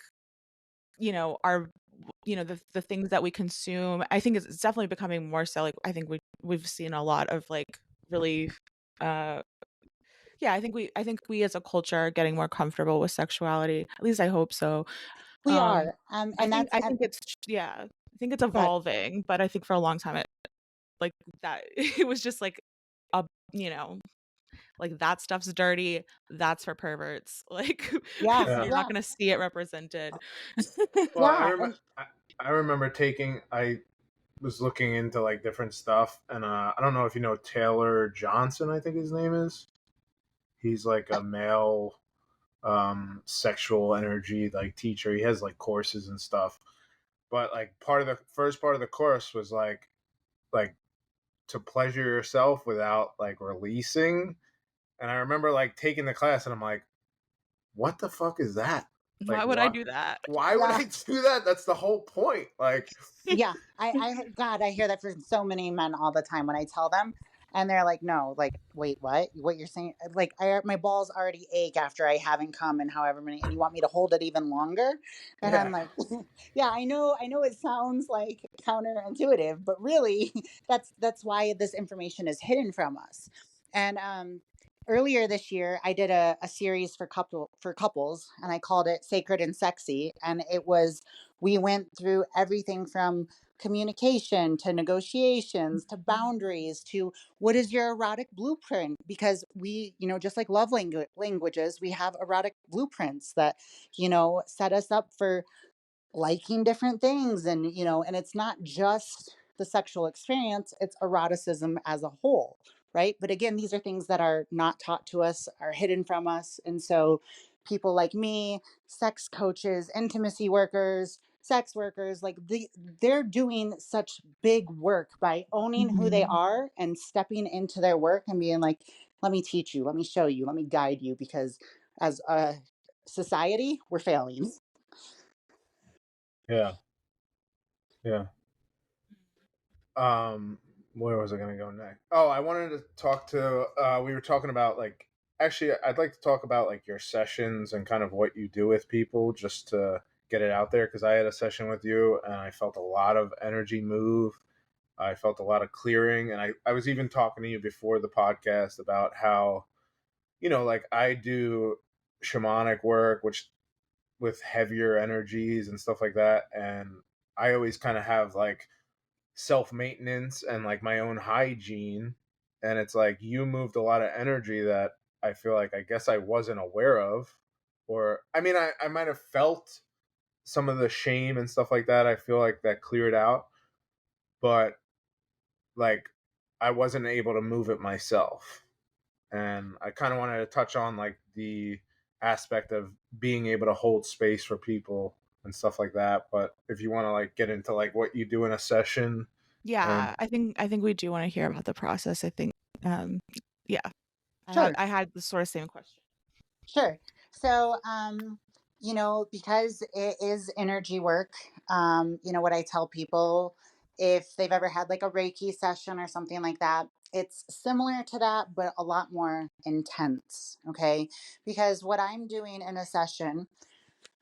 our the things that we consume. I think it's definitely becoming more so. Like I think we've seen a lot of like really uh yeah, I think we as a culture are getting more comfortable with sexuality. At least I hope so. We Um are, and that's I think it's yeah, I think it's God. evolving, but I think for a long time it like that it was just like a you know like that stuff's dirty, that's for perverts. Like Yeah, Yeah. you're not yeah, gonna see it represented. Well, yeah, and I remember I was looking into like different stuff, and I don't know if you know Taylor Johnson, I think his name is. He's like a male sexual energy like teacher. He has like courses and stuff. But like part of the first part of the course was like to pleasure yourself without like releasing. And I remember like taking the class and I'm like, what the fuck is that? Like Why would I do that? why would yeah. I do that? That's the whole point. Like Yeah, God, I hear that from so many men all the time when I tell them, and they're like, "No, like, wait, what? What you're saying? Like, my balls already ache after I haven't come in however many, and you want me to hold it even longer?" And I'm yeah. like, "Yeah, I know it sounds like counterintuitive, but really, that's why this information is hidden from us." And earlier this year, I did a series for couples, and I called it "Sacred and Sexy," and it was we went through everything from communication to negotiations to boundaries to what is your erotic blueprint, because we, just like languages, we have erotic blueprints that, set us up for liking different things, and and it's not just the sexual experience, it's eroticism as a whole, right? But again, these are things that are not taught to us, are hidden from us. And so people like me, sex coaches, intimacy workers, sex workers, like they're doing such big work by owning who they Mhm. are and stepping into their work and being like, let me teach you, let me show you, let me guide you, because as a society we're failing. Yeah. Yeah. Where was I going to go next? Oh, I wanted to talk to we were talking about like actually I'd like to talk about like your sessions and kind of what you do with people just to get it out there, because I had a session with you and I felt a lot of energy move. I felt a lot of clearing, and I was even talking to you before the podcast about how, like I do shamanic work, which with heavier energies and stuff like that. And I always kind of have like self maintenance and like my own hygiene. And it's like you moved a lot of energy that I feel like I guess I wasn't aware of. Or, I mean, I might have felt some of the shame and stuff like that. I feel like that cleared out, but like I wasn't able to move it myself. and I kind of wanted to touch on like the aspect of being able to hold space for people and stuff like that. But if you want to like get into like what you do in a session, and Yeah, I think we do wanna hear about the process. I think, um, yeah, Sure. I had the sort of same question. Sure. So, because it is energy work, what I tell people, if they've ever had like a Reiki session or something like that, it's similar to that, but a lot more intense. Okay. Because what I'm doing in a session,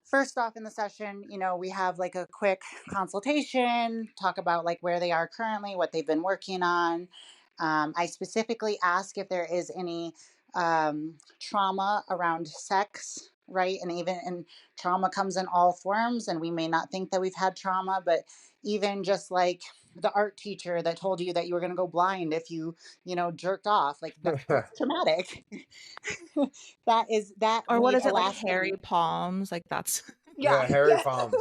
first off in the session, we have like a quick consultation, talk about like where they are currently, what they've been working on. I specifically ask if there is any trauma around sex, right? And trauma comes in all forms, and we may not think that we've had trauma, but even just like the art teacher that told you that you were going to go blind if you jerked off, like that's traumatic. That Or what made is a it, like, hairy lasting. palms? Like, that's Yeah, yeah, hairy yeah, palms.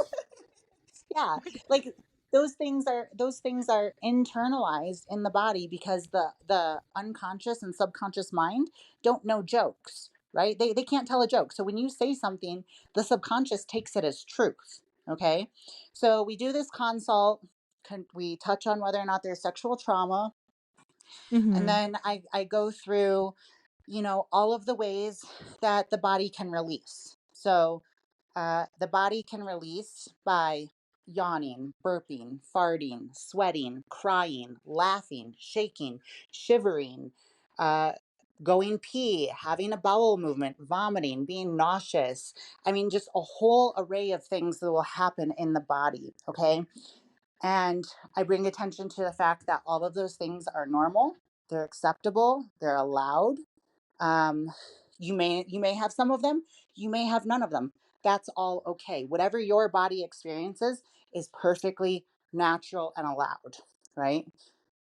yeah. Like those things are internalized in the body because the unconscious and subconscious mind don't know jokes, right? They can't tell a joke. So when you say something, the subconscious takes it as truth. Okay, so we do this consult. We touch on whether or not there's sexual trauma, and Mhm. then I go through, all of the ways that the body can release. So the body can release by yawning, burping, farting, sweating, crying, laughing, shaking, shivering, uh, going pee, having a bowel movement, vomiting, being nauseous. I mean, just a whole array of things that will happen in the body. Okay. And I bring attention to the fact that all of those things are normal, they're acceptable, they're allowed. um, you may have some of them, you may have none of them. That's all okay. Whatever your body experiences is perfectly natural and allowed, right?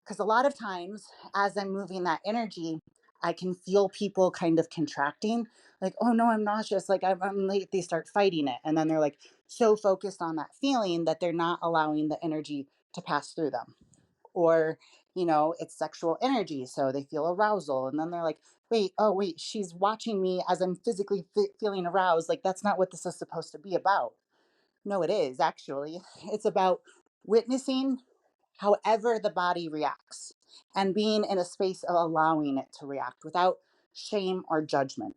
Because a lot of times, as I'm moving that energy, I can feel people kind of contracting, like, oh no, I'm nauseous, like I'm late. They start fighting it. And then they're like so focused on that feeling that they're not allowing the energy to pass through them. Or it's sexual energy, so they feel arousal, and then they're like, wait, oh wait, she's watching me as I'm physically feeling aroused, like that's not what this is supposed to be about. No, it is actually. It's about witnessing however the body reacts and being in a space of allowing it to react without shame or judgment.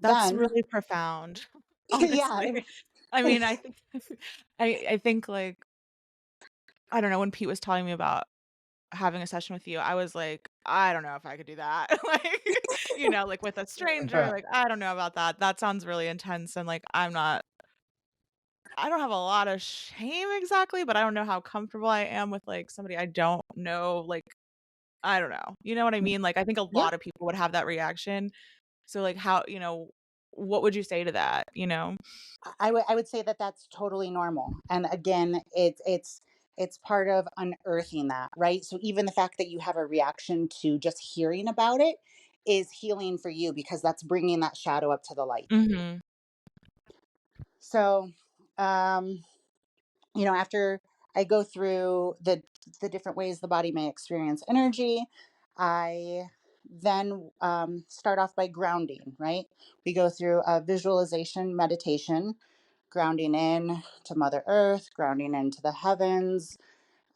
That's Then really profound, yeah, honestly. I mean, I think I think, like, I don't know, when Pete was telling me about having a session with you, I was like, "I don't know if I could do that." Like, like, with a stranger, like, I don't know about that. That sounds really intense, and, like, I don't have a lot of shame exactly, but I don't know how comfortable I am with, like, somebody I don't know, like, I don't know. You know what I mean? Like, I think a yeah, lot of people would have that reaction. So, like, how what would you say to that, you know? I would say that that's totally normal. And again, it's part of unearthing that, right? So even the fact that you have a reaction to just hearing about it is healing for you because that's bringing that shadow up to the light. Mhm. So, um, after I go through the different ways the body may experience energy, I then start off by grounding. Right, we go through a visualization meditation, grounding in to Mother Earth, grounding into the heavens.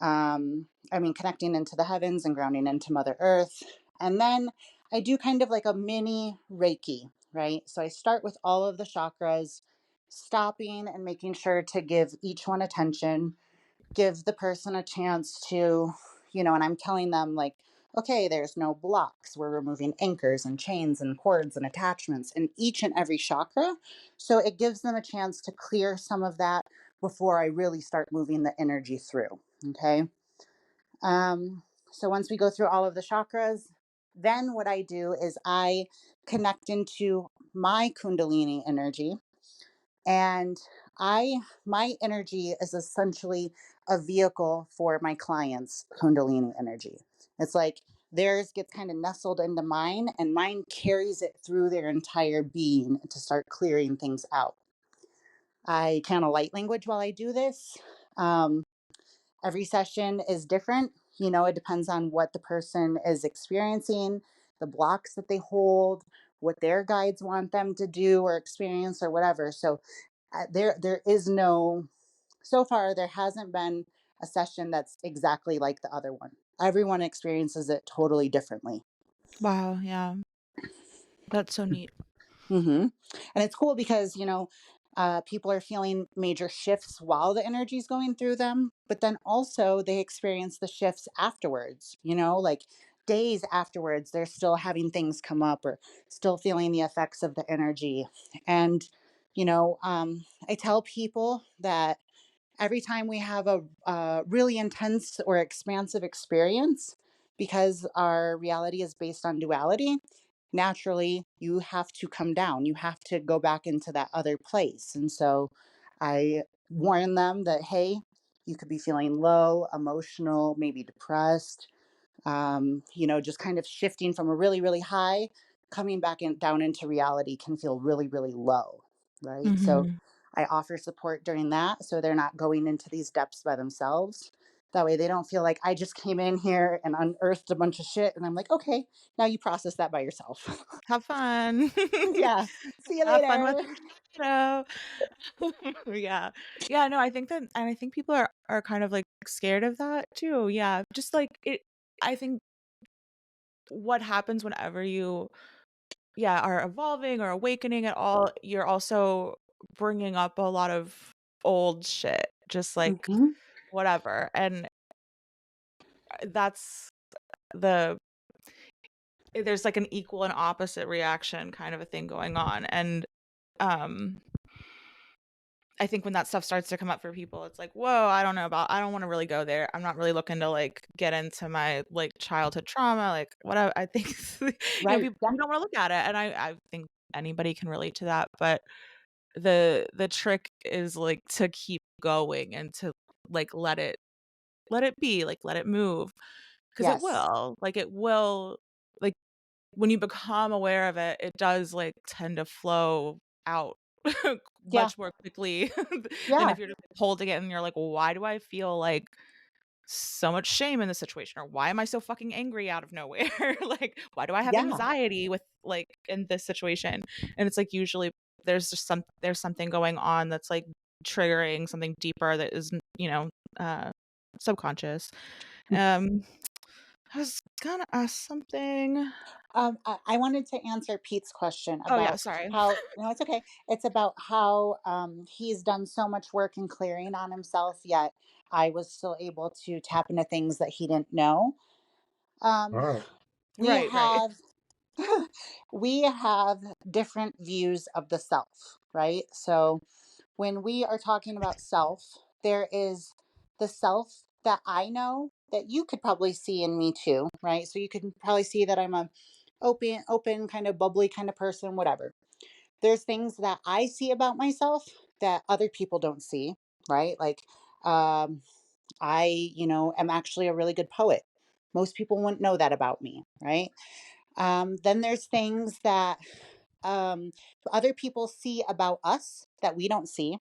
Connecting into the heavens and grounding into Mother Earth. And then I do kind of like a mini Reiki, right? So I start with all of the chakras, stopping and making sure to give each one attention, give the person a chance to, and I'm telling them, like, okay, there's no blocks. We're removing anchors and chains and cords and attachments in each and every chakra. So it gives them a chance to clear some of that before I really start moving the energy through. Okay. Um, so once we go through all of the chakras, then what I do is I connect into my kundalini energy, and I my energy is essentially a vehicle for my clients' kundalini energy. It's like theirs gets kind of nestled into mine, and mine carries it through their entire being to start clearing things out. I channel light language while I do this. Um, every session is different. It depends on what the person is experiencing. the blocks that they hold, what their guides want them to do or experience or whatever. So there is no, so far there hasn't been a session that's exactly like the other one. Everyone experiences it totally differently. Wow, yeah. That's so neat. And it's cool because, people are feeling major shifts while the energy is going through them, but then also they experience the shifts afterwards, like days afterwards, they're still having things come up or still feeling the effects of the energy. And, I tell people that every time we have a really intense or expansive experience, because our reality is based on duality, naturally you have to come down. You have to go back into that other place. And so I warn them that, hey, you could be feeling low, emotional, maybe depressed, just kind of shifting from a really, really high, coming back down into reality can feel really, really low. Right. So Mhm. I offer support during that. So they're not going into these depths by themselves. That way they don't feel like I just came in here and unearthed a bunch of shit. And I'm like, okay, now you process that by yourself. Have fun. Yeah. See you Have fun with later. your shadow. Yeah. Yeah, no, I think that, and I think people are kind of, like, scared of that too, yeah. Just, like, I think what happens whenever you, yeah, are evolving or awakening at all, you're also bringing up a lot of old shit, just, like, Hmm. whatever, and, that's the there's, like, an equal and opposite reaction kind of a thing going on, and, um I think when that stuff starts to come up for people, it's like, "Whoa, I don't wanna really go there. I'm not really looking to, like, get into my, like, childhood trauma," like, whatever. I think, Right. people Yeah. you don't wanna look at it, and I think anybody can relate to that, but the trick is, like, to keep going and to, like, let it be, like, let it move, 'cause Yes. it will, like, when you become aware of it, it does, like, tend to flow out Yeah. much more quickly than Yeah. if you're just holding it and you're like, "Well, why do I feel, like, so much shame in this situation?" Or, "Why am I so fucking angry out of nowhere?" Like, "Why do I have Yeah. anxiety with, like, in this situation?" And it's, like, usually there's something going on that's, like, triggering something deeper that is, uh, subconscious. Um, I was gonna ask something. I wanted to answer Pete's question Oh, yeah, about sorry. how, no, it's okay. It's about how he's done so much work in clearing on himself, yet I was still able to tap into things that he didn't know. Um, Wow. we Right, right. have we have different views of the self, right? So when we are talking about self, there is the self that I know that you could probably see in me too, right? So you could probably see that I'm a open, kind of bubbly kind of person, whatever. There's things that I see about myself that other people don't see, right? Like, um, I, am actually a really good poet. Most people wouldn't know that about me, right? Then there's things that um, other people see about us that we don't see.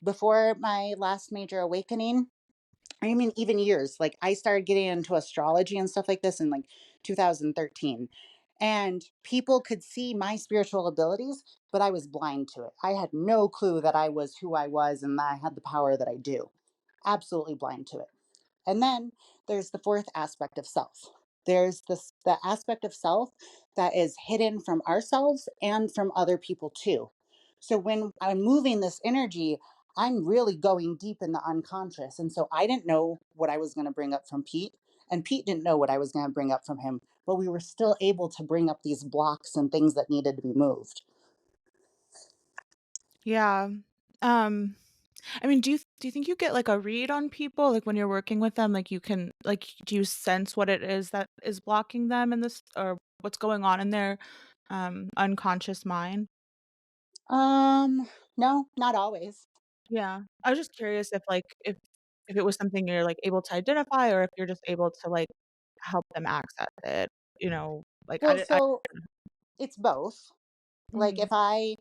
Before my last major awakening, I mean, even years, like I started getting into astrology and stuff like this in like 2013. And people could see my spiritual abilities, but I was blind to it. I had no clue that I was who I was and that I had the power that I do. Absolutely blind to it. And then there's the fourth aspect of self. There's the aspect of self that is hidden from ourselves and from other people too. So when I'm moving this energy, I'm really going deep in the unconscious. And so I didn't know what I was going to bring up from Pete, and Pete didn't know what I was going to bring up from him, but we were still able to bring up these blocks and things that needed to be moved. Yeah. Um, I mean, do you think you get, like, a read on people, like, when you're working with them? Like, you can, like, do you sense what it is that is blocking them in this, or what's going on in their, unconscious mind? No, not always. Yeah. I was just curious if, like, if it was something you're, like, able to identify, or if you're just able to, like, help them access it, like, Well, so it's both. Like Mhm.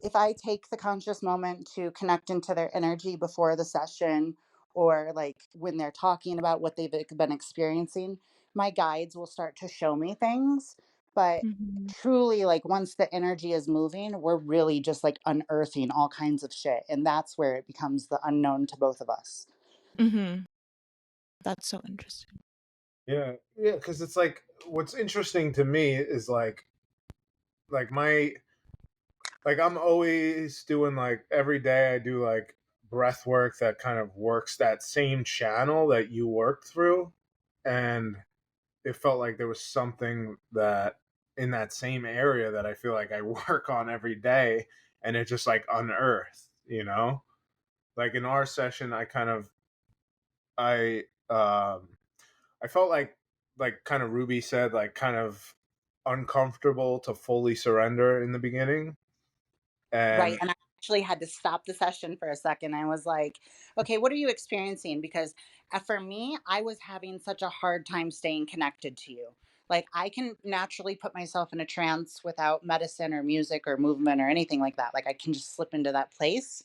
if I take the conscious moment to connect into their energy before the session or like when they're talking about what they've been experiencing, my guides will start to show me things. But Mhm. truly, like once the energy is moving, we're really just like unearthing all kinds of shit. And that's where it becomes the unknown to both of us. Mhm. That's so interesting. Yeah, because it's like what's interesting to me is like my like I'm always doing like every day I do like breath work that kind of works that same channel that you worked through, and it felt like there was something that in that same area that I feel like I work on every day, and it just like unearthed, like in our session I I felt like kind of Ruby said, like kind of uncomfortable to fully surrender in the beginning. Right. And And I actually had to stop the session for a second. I was like, okay, what are you experiencing? Because for me, I was having such a hard time staying connected to you. Like, I can naturally put myself in a trance without medicine or music or movement or anything like that. Like, I can just slip into that place.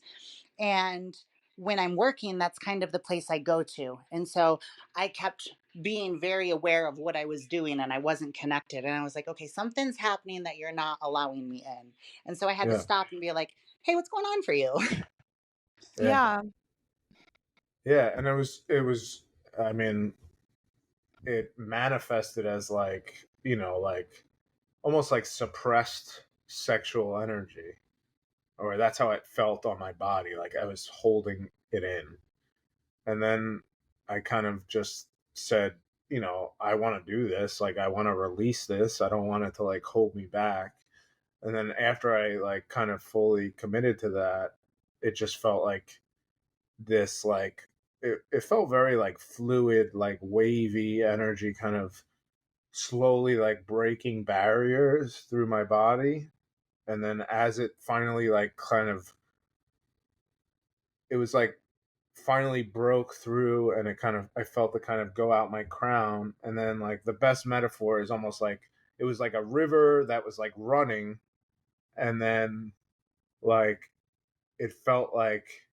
And when I'm working, that's kind of the place I go to. And so I kept being very aware of what I was doing and I wasn't connected. And I was like, okay, something's happening that you're not allowing me in. And so I had to yeah, stop and be like, hey, what's going on for you? yeah, Yeah. yeah. And it was, I mean, it manifested as like, like almost like suppressed sexual energy, or that's how it felt on my body. Like I was holding it in. And then I kind of just said, I want to do this. Like, I want to release this. I don't want it to like hold me back. And then after I like kind of fully committed to that, it just felt like this, like, it felt very like fluid, like wavy energy, kind of slowly like breaking barriers through my body. And then as it finally like kind of, it was like finally broke through, and it kind of, I felt it kind of go out my crown. And then like the best metaphor is almost like it was like a river that was like running, and then like it felt like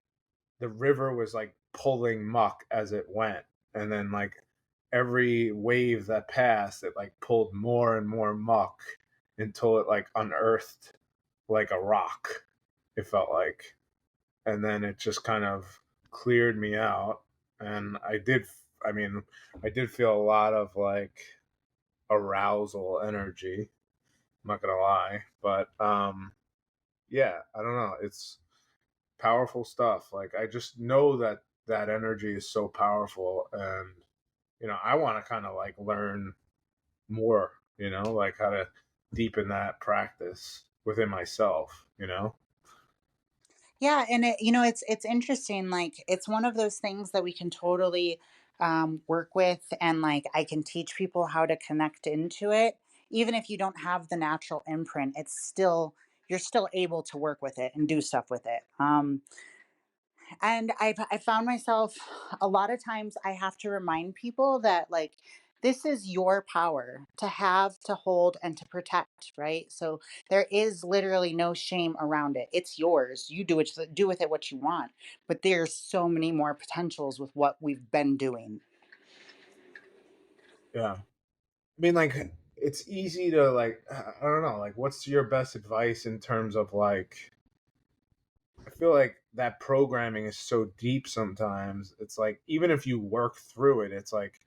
the river was like pulling muck as it went, and then like every wave that passed, it like pulled more and more muck until it like unearthed like a rock, it felt like. And then it just kind of cleared me out. And I mean, I did feel a lot of like arousal energy, I'm not gonna lie. But yeah, I don't know, it's powerful stuff. Like I just know that that energy is so powerful, and I want to kind of like learn more, like how to deepen that practice within myself. Yeah, and it's interesting. Like, it's one of those things that we can totally work with, and like I can teach people how to connect into it, even if you don't have the natural imprint. It's still, you're still able to work with it and do stuff with it. And I found myself a lot of times I have to remind people that, like, this is your power to have, to hold, and to protect, right? So there is literally no shame around it. It's yours. You do with it what you want. But there's so many more potentials with what we've been doing. Yeah, I mean, like, it's easy to like, I don't know, like, what's your best advice in terms of like, I feel like that programming is so deep sometimes. It's like even if you work through it, it's like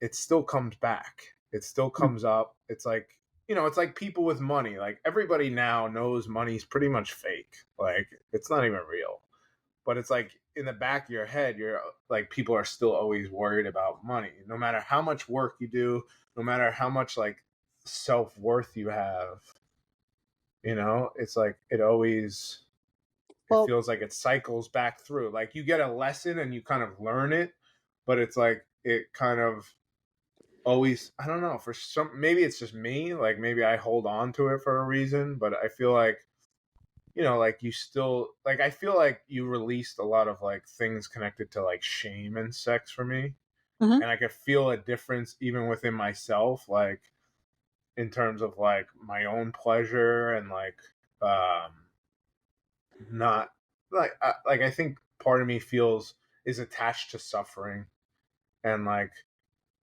it still comes back. It still comes up. It's like, it's like people with money. Like everybody now knows money's pretty much fake. Like it's not even real. But it's like in the back of your head, you're like, people are still always worried about money. No matter how much work you do, no matter how much like self worth you have, it's like it Well, feels like it cycles back through. Like you get a lesson and you kind of learn it, but it's like it kind of always, I don't know, for some, maybe it's just me, like maybe I hold on to it for a reason, but I feel like, like you still, like I feel like you released a lot of like things connected to like shame and sex for me, mhm. and I could feel a difference even within myself, like in terms of like my own pleasure and like not like I think part of me feels is attached to suffering, and like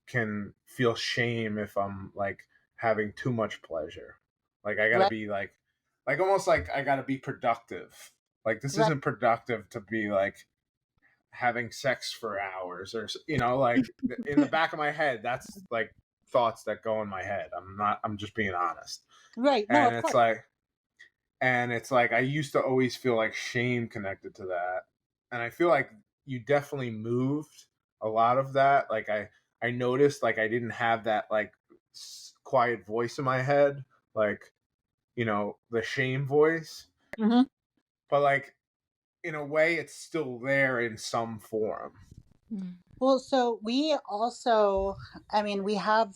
can feel shame if I'm like having too much pleasure. Like I gotta Right, be like almost like I gotta be productive. Like this right, isn't productive to be like having sex for hours or like in the back of my head that's like thoughts that go in my head. I'm just being honest. right. No, And of it's course. like I used to always feel like shame connected to that. And I feel like you definitely moved a lot of that. Like I noticed like I didn't have that like quiet voice in my head, like, the shame voice, Hmm. but like in a way it's still there in some form. Mm. Well, so we also, I mean, we have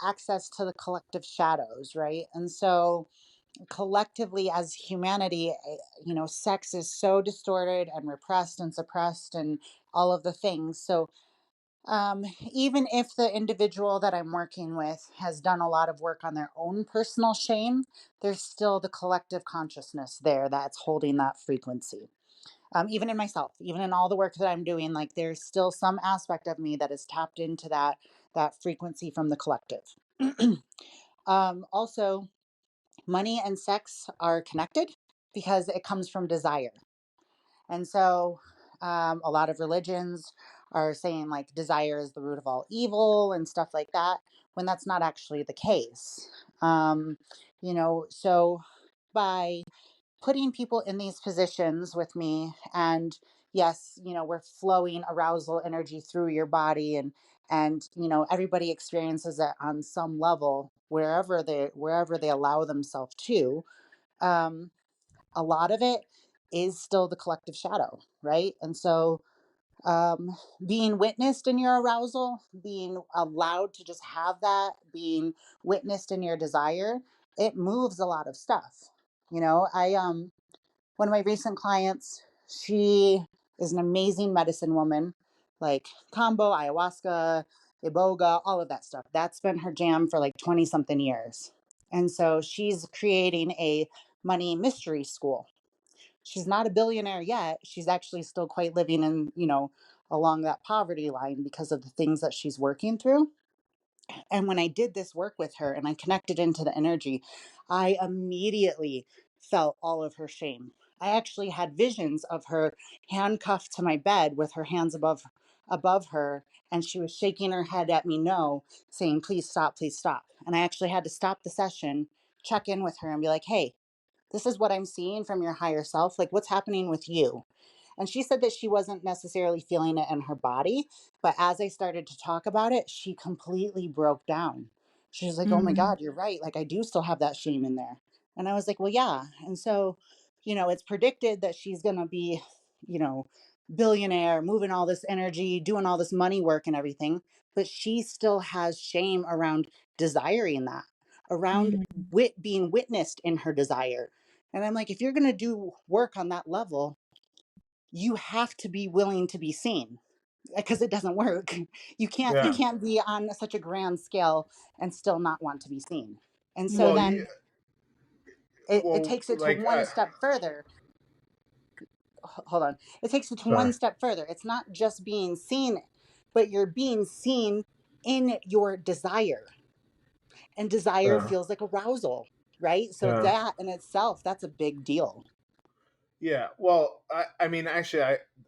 access to the collective shadows, right? And so collectively as humanity, sex is so distorted and repressed and suppressed and all of the things. So even if the individual that I'm working with has done a lot of work on their own personal shame, there's still the collective consciousness there that's holding that frequency. Even in myself, even in all the work that I'm doing, like there's still some aspect of me that is tapped into that frequency from the collective. Also, money and sex are connected because it comes from desire. And so a lot of religions are saying like desire is the root of all evil and stuff like that, when that's not actually the case. Um, so by putting people in these positions with me, and yes, we're flowing arousal energy through your body, and everybody experiences it on some level wherever they allow themselves to. um a lot of it is still the collective shadow, right? And so um, being witnessed in your arousal, being allowed to just have that, being witnessed in your desire, it moves a lot of stuff. I one of my recent clients, she is an amazing medicine woman, like combo, ayahuasca, iboga, all of that stuff. That's been her jam for like 20 something years. And so she's creating a money mystery school. She's not a billionaire yet. She's actually still quite living in, along that poverty line because of the things that she's working through. And when I did this work with her and I connected into the energy, I immediately felt all of her shame. I actually had visions of her handcuffed to my bed with her hands above her, and she was shaking her head at me no, saying please stop, please stop. And I actually had to stop the session, check in with her and be like, "Hey, this is what I'm seeing from your higher self. Like, what's happening with you?" And she said that she wasn't necessarily feeling it in her body. But as I started to talk about it, she completely broke down. She was like, "Oh my Mm. God, you're right. Like, I do still have that shame in there." And I was like, "Well, yeah." And so, it's predicted that she's going to be, you know, billionaire, moving all this energy, doing all this money work and everything. But she still has shame around desiring that, around Mm. being witnessed in her desire. And I'm like, if you're going to do work on that level, you have to be willing to be seen, because it doesn't work. You can't you Yeah. can't be on such a grand scale and still not want to be seen. And so Well, Mm. yeah, then it well, takes it to like one step further. Hold on. It takes it to sorry. one step further. It's not just being seen, but you're being seen in your desire. And desire Yeah. feels like arousal, right? So Yeah. that in itself, that's a big deal. Yeah, well, I mean, actually,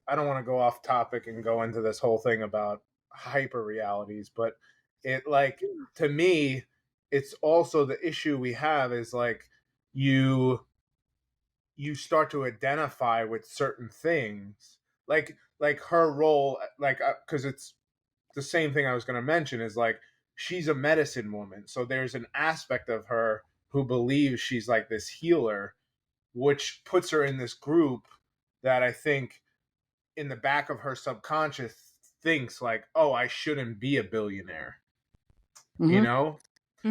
I don't want to go off topic and go into this whole thing about hyper realities, but it like to me, it's also the issue we have is like you you start to identify with certain things, like her role, like because it's the same thing I was going to mention is like she's a medicine woman, so there's an aspect of her who believes she's like this healer, which puts her in this group that I think in the back of her subconscious thinks like, oh, I shouldn't be a billionaire, you Hmm. know?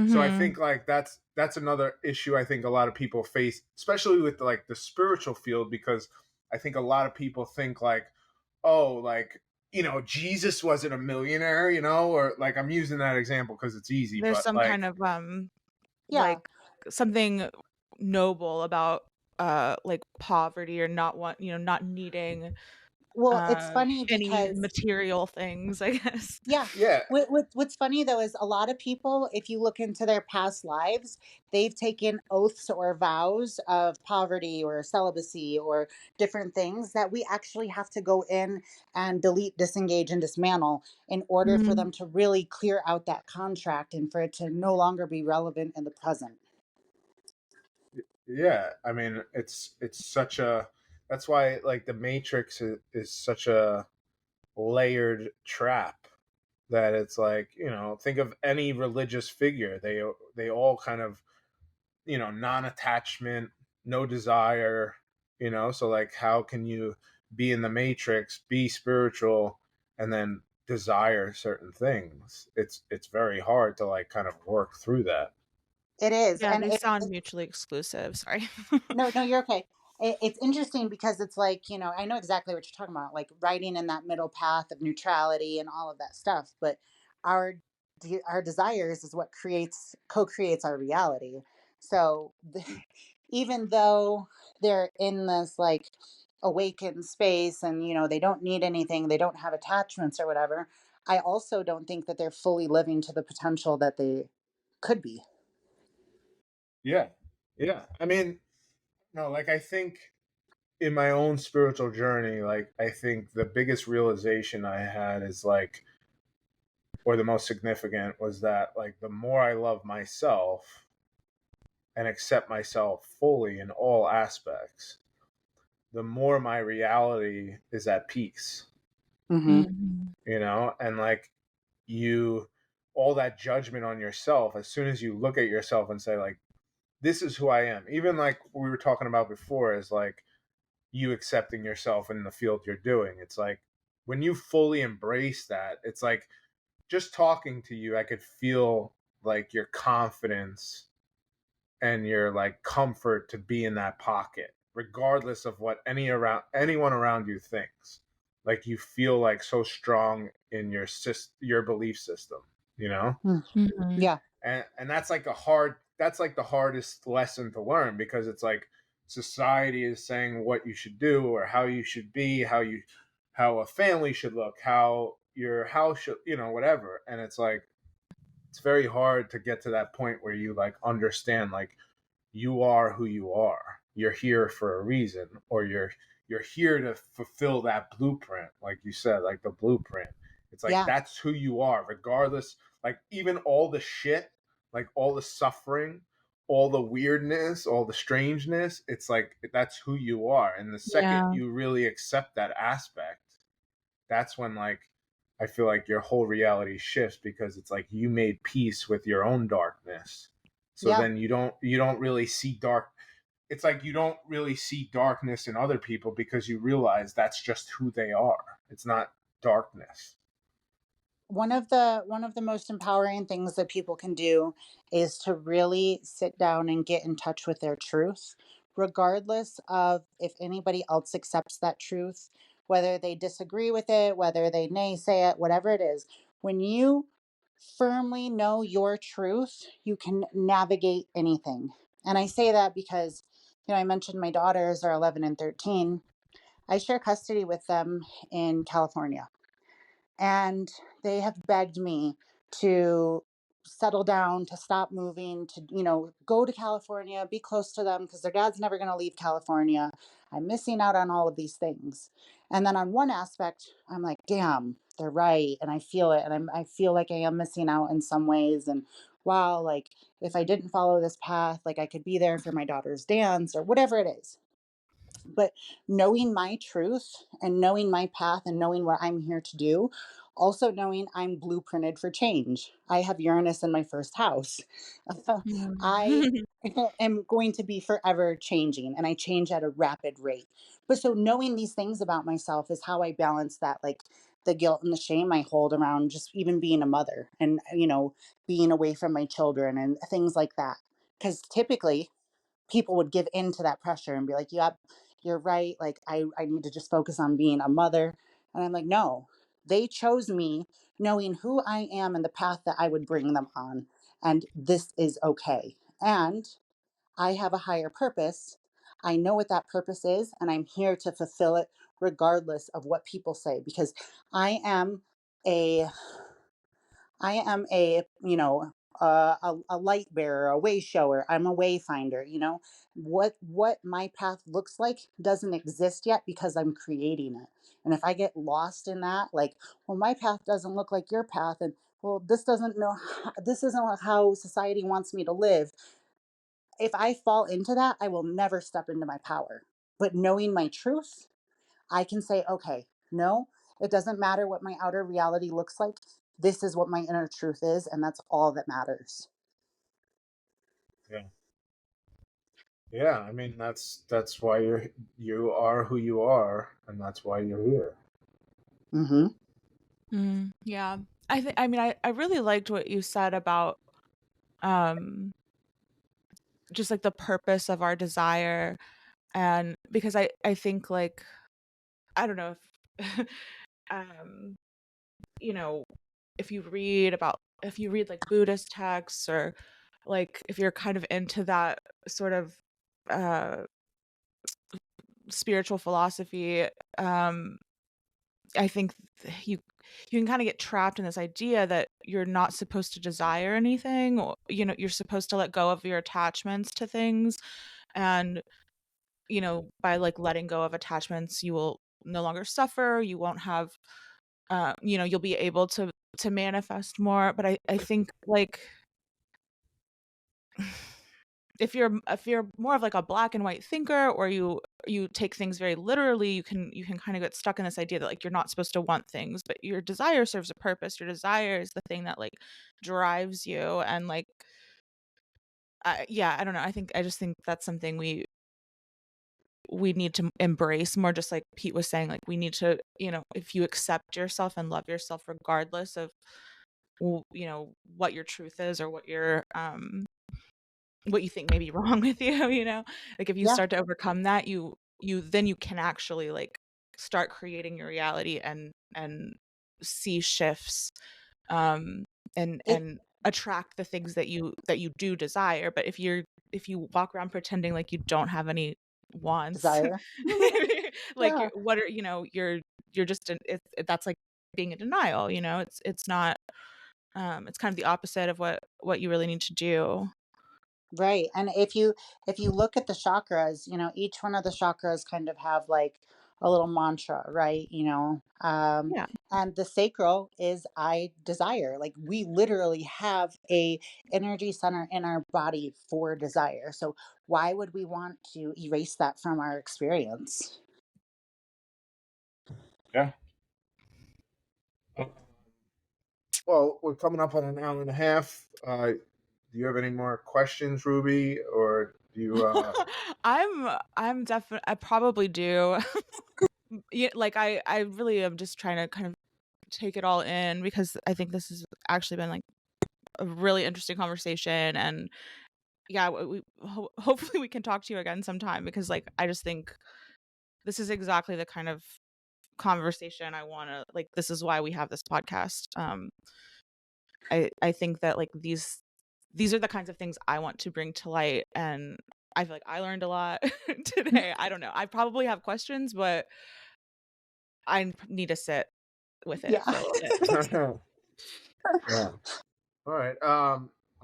So I Mhm. think like that's another issue I think a lot of people face, especially with like the spiritual field, because I think a lot of people think like, oh, like, Jesus wasn't a millionaire, or like I'm using that example because it's easy, There's but some like, kind of, Yeah. like, something noble about, like, poverty or not needing Well, it's funny any because material things, I guess. yeah. Yeah, What's funny though is a lot of people, if you look into their past lives, they've taken oaths or vows of poverty or celibacy or different things that we actually have to go in and delete, disengage, and dismantle in order for Mm, them to really clear out that contract and for it to no longer be relevant in the present. yeah. I mean, it's such a. That's why like the Matrix is such a layered trap that it's like, think of any religious figure. They all kind of, non-attachment, no desire, so like how can you be in the Matrix, be spiritual, and then desire certain things? It's very hard to like kind of work through that. It is. yeah, And they sound mutually exclusive, sorry. no, no, you're okay. It's interesting because it's like, I know exactly what you're talking about, like riding in that middle path of neutrality and all of that stuff. But our our desires is what co-creates our reality. So even though they're in this like awakened space and they don't need anything, they don't have attachments or whatever, I also don't think that they're fully living to the potential that they could be. Yeah. Yeah. I mean, no, like I think in my own spiritual journey, like I think the biggest realization I had is like, or the most significant was that like the more I love myself and accept myself fully in all aspects, the more my reality is at peace, Hmm. Mhm. and like you, all that judgment on yourself, as soon as you look at yourself and say, like, this is who I am, even like we were talking about before, is like you accepting yourself in the field you're doing. It's like when you fully embrace that, it's like just talking to you, I could feel like your confidence and your like comfort to be in that pocket regardless of what anyone around you thinks. Like you feel like so strong in your belief system, you know Mhm. Yeah. and that's like the hardest lesson to learn, because it's like society is saying what you should do or how you should be, how a family should look, how your house should, whatever. And it's like it's very hard to get to that point where you like understand, like, you are who you are. You're here for a reason, or you're here to fulfill that blueprint, like you said, like the blueprint. It's like Yeah. that's who you are, regardless. Like even all the shit, like all the suffering, all the weirdness, all the strangeness. It's like that's who you are. And the second Yeah. you really accept that aspect, that's when like I feel like your whole reality shifts, because it's like you made peace with your own darkness. So Yeah. then you don't really see dark. It's like you don't really see darkness in other people because you realize that's just who they are. It's not darkness. One of the most empowering things that people can do is to really sit down and get in touch with their truth, regardless of if anybody else accepts that truth, whether they disagree with it, whether they naysay it, whatever it is. When you firmly know your truth, you can navigate anything. And I say that because, I mentioned my daughters are 11 and 13. I share custody with them in California, and they have begged me to settle down, to stop moving, to go to California, be close to them because their dad's never going to leave California. I'm missing out on all of these things. And then on one aspect, I'm like, damn, they're right, and I feel it, and I feel like I am missing out in some ways. And wow, like if I didn't follow this path, like I could be there for my daughter's dance or whatever it is. But knowing my truth and knowing my path and knowing what I'm here to do, also knowing I'm blueprinted for change. I have Uranus in my first house. I Mm. am going to be forever changing, and I change at a rapid rate. But so knowing these things about myself is how I balance that, like the guilt and the shame I hold around just even being a mother and, being away from my children and things like that. Because typically people would give in to that pressure and be like, yep, you're right. Like, I need to just focus on being a mother. And I'm like, no, they chose me knowing who I am and the path that I would bring them on. And this is okay. And I have a higher purpose. I know what that purpose is, and I'm here to fulfill it regardless of what people say, because I am a I am a, you know, a light bearer, a way shower. I'm a wayfinder. You know, what my path looks like doesn't exist yet because I'm creating it. And if I get lost in that, like, well, my path doesn't look like your path, and well, this isn't how society wants me to live. If I fall into that, I will never step into my power. But knowing my truth, I can say, okay, no, it doesn't matter what my outer reality looks like. This is what my inner truth is, and that's all that matters. Yeah. Yeah, I mean that's why you are who you are, and that's why you're here. Mm-hmm. Yeah. I mean I really liked what you said about um just like the purpose of our desire, and because I think like I don't know if um you know, if you read like Buddhist texts, or like if you're kind of into that sort of uh spiritual philosophy, um I think you can kind of get trapped in this idea that you're not supposed to desire anything, or you're supposed to let go of your attachments to things, and by like letting go of attachments you will no longer suffer, you won't have you'll be able to manifest more. But I think like if you're more of like a black and white thinker, or you take things very literally, you can kind of get stuck in this idea that like you're not supposed to want things, but your desire serves a purpose. Your desire is the thing that like drives you, and like yeah, I don't know, I just think that's something we need to embrace more, just like Pete was saying, like we need to, if you accept yourself and love yourself regardless of what your truth is, or what you think may be wrong with you, like if you Yeah. start to overcome that, you can actually like start creating your reality, and see shifts, um It and attract the things that you do desire. But if you walk around pretending like you don't have any wants, desire. like Yeah. you're just that's like being in denial. It's not, it's kind of the opposite of what you really need to do. Right. And if you look at the chakras, you know, each one of the chakras kind of have like a little mantra, right? Yeah. And the sacral is I desire. Like we literally have a energy center in our body for desire. So why would we want to erase that from our experience? Yeah. Well, we're coming up on an hour and a half. Do you have any more questions, Ruby, or do you? I'm definitely, I probably do. Yeah, like I really am just trying to kind of take it all in, because I think this has actually been like a really interesting conversation. And yeah, hopefully we can talk to you again sometime, because like I just think this is exactly the kind of conversation I want to, like, this is why we have this podcast. I think that like these are the kinds of things I want to bring to light, and I feel like I learned a lot today. I don't know, I probably have questions, but I need to sit with it Yeah. for a little bit. Yeah. All right.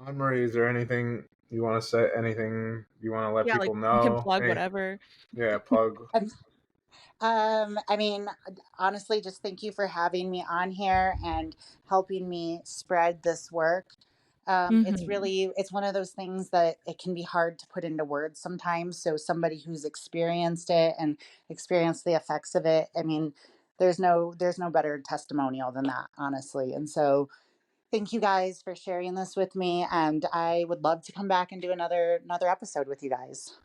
Anne-Marie, is there anything you want to say? Anything you want to let Yeah, like people you can know? plug Any? whatever. Yeah. Plug. I mean, honestly, just thank you for having me on here and helping me spread this work. Mhm. It's one of those things that it can be hard to put into words sometimes. So somebody who's experienced it and experienced the effects of it, I mean, there's no better testimonial than that, honestly. And so thank you guys for sharing this with me. And I would love to come back and do another episode with you guys.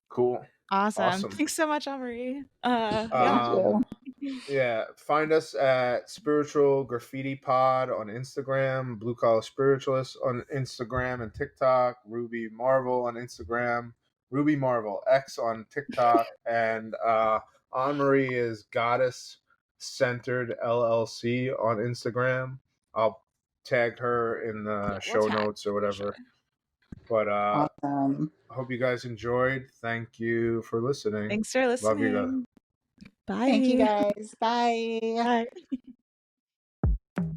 Cool. Awesome. Awesome. Thanks so much, Amarie. Yeah. Thank Um, you. yeah, find us at Spiritual Graffiti Pod on Instagram, Blue Collar Spiritualist on Instagram and TikTok, Ruby Marvel on Instagram, Ruby Marvel X on TikTok, and Anne Marie is Goddess Centered LLC on Instagram. I'll tag her in Yeah, the we'll show tag notes or for sure. whatever. But Awesome. I hope you guys enjoyed. Thank you for listening. Thanks for Love you guys. listening. Thank you Bye. guys. Bye. Bye.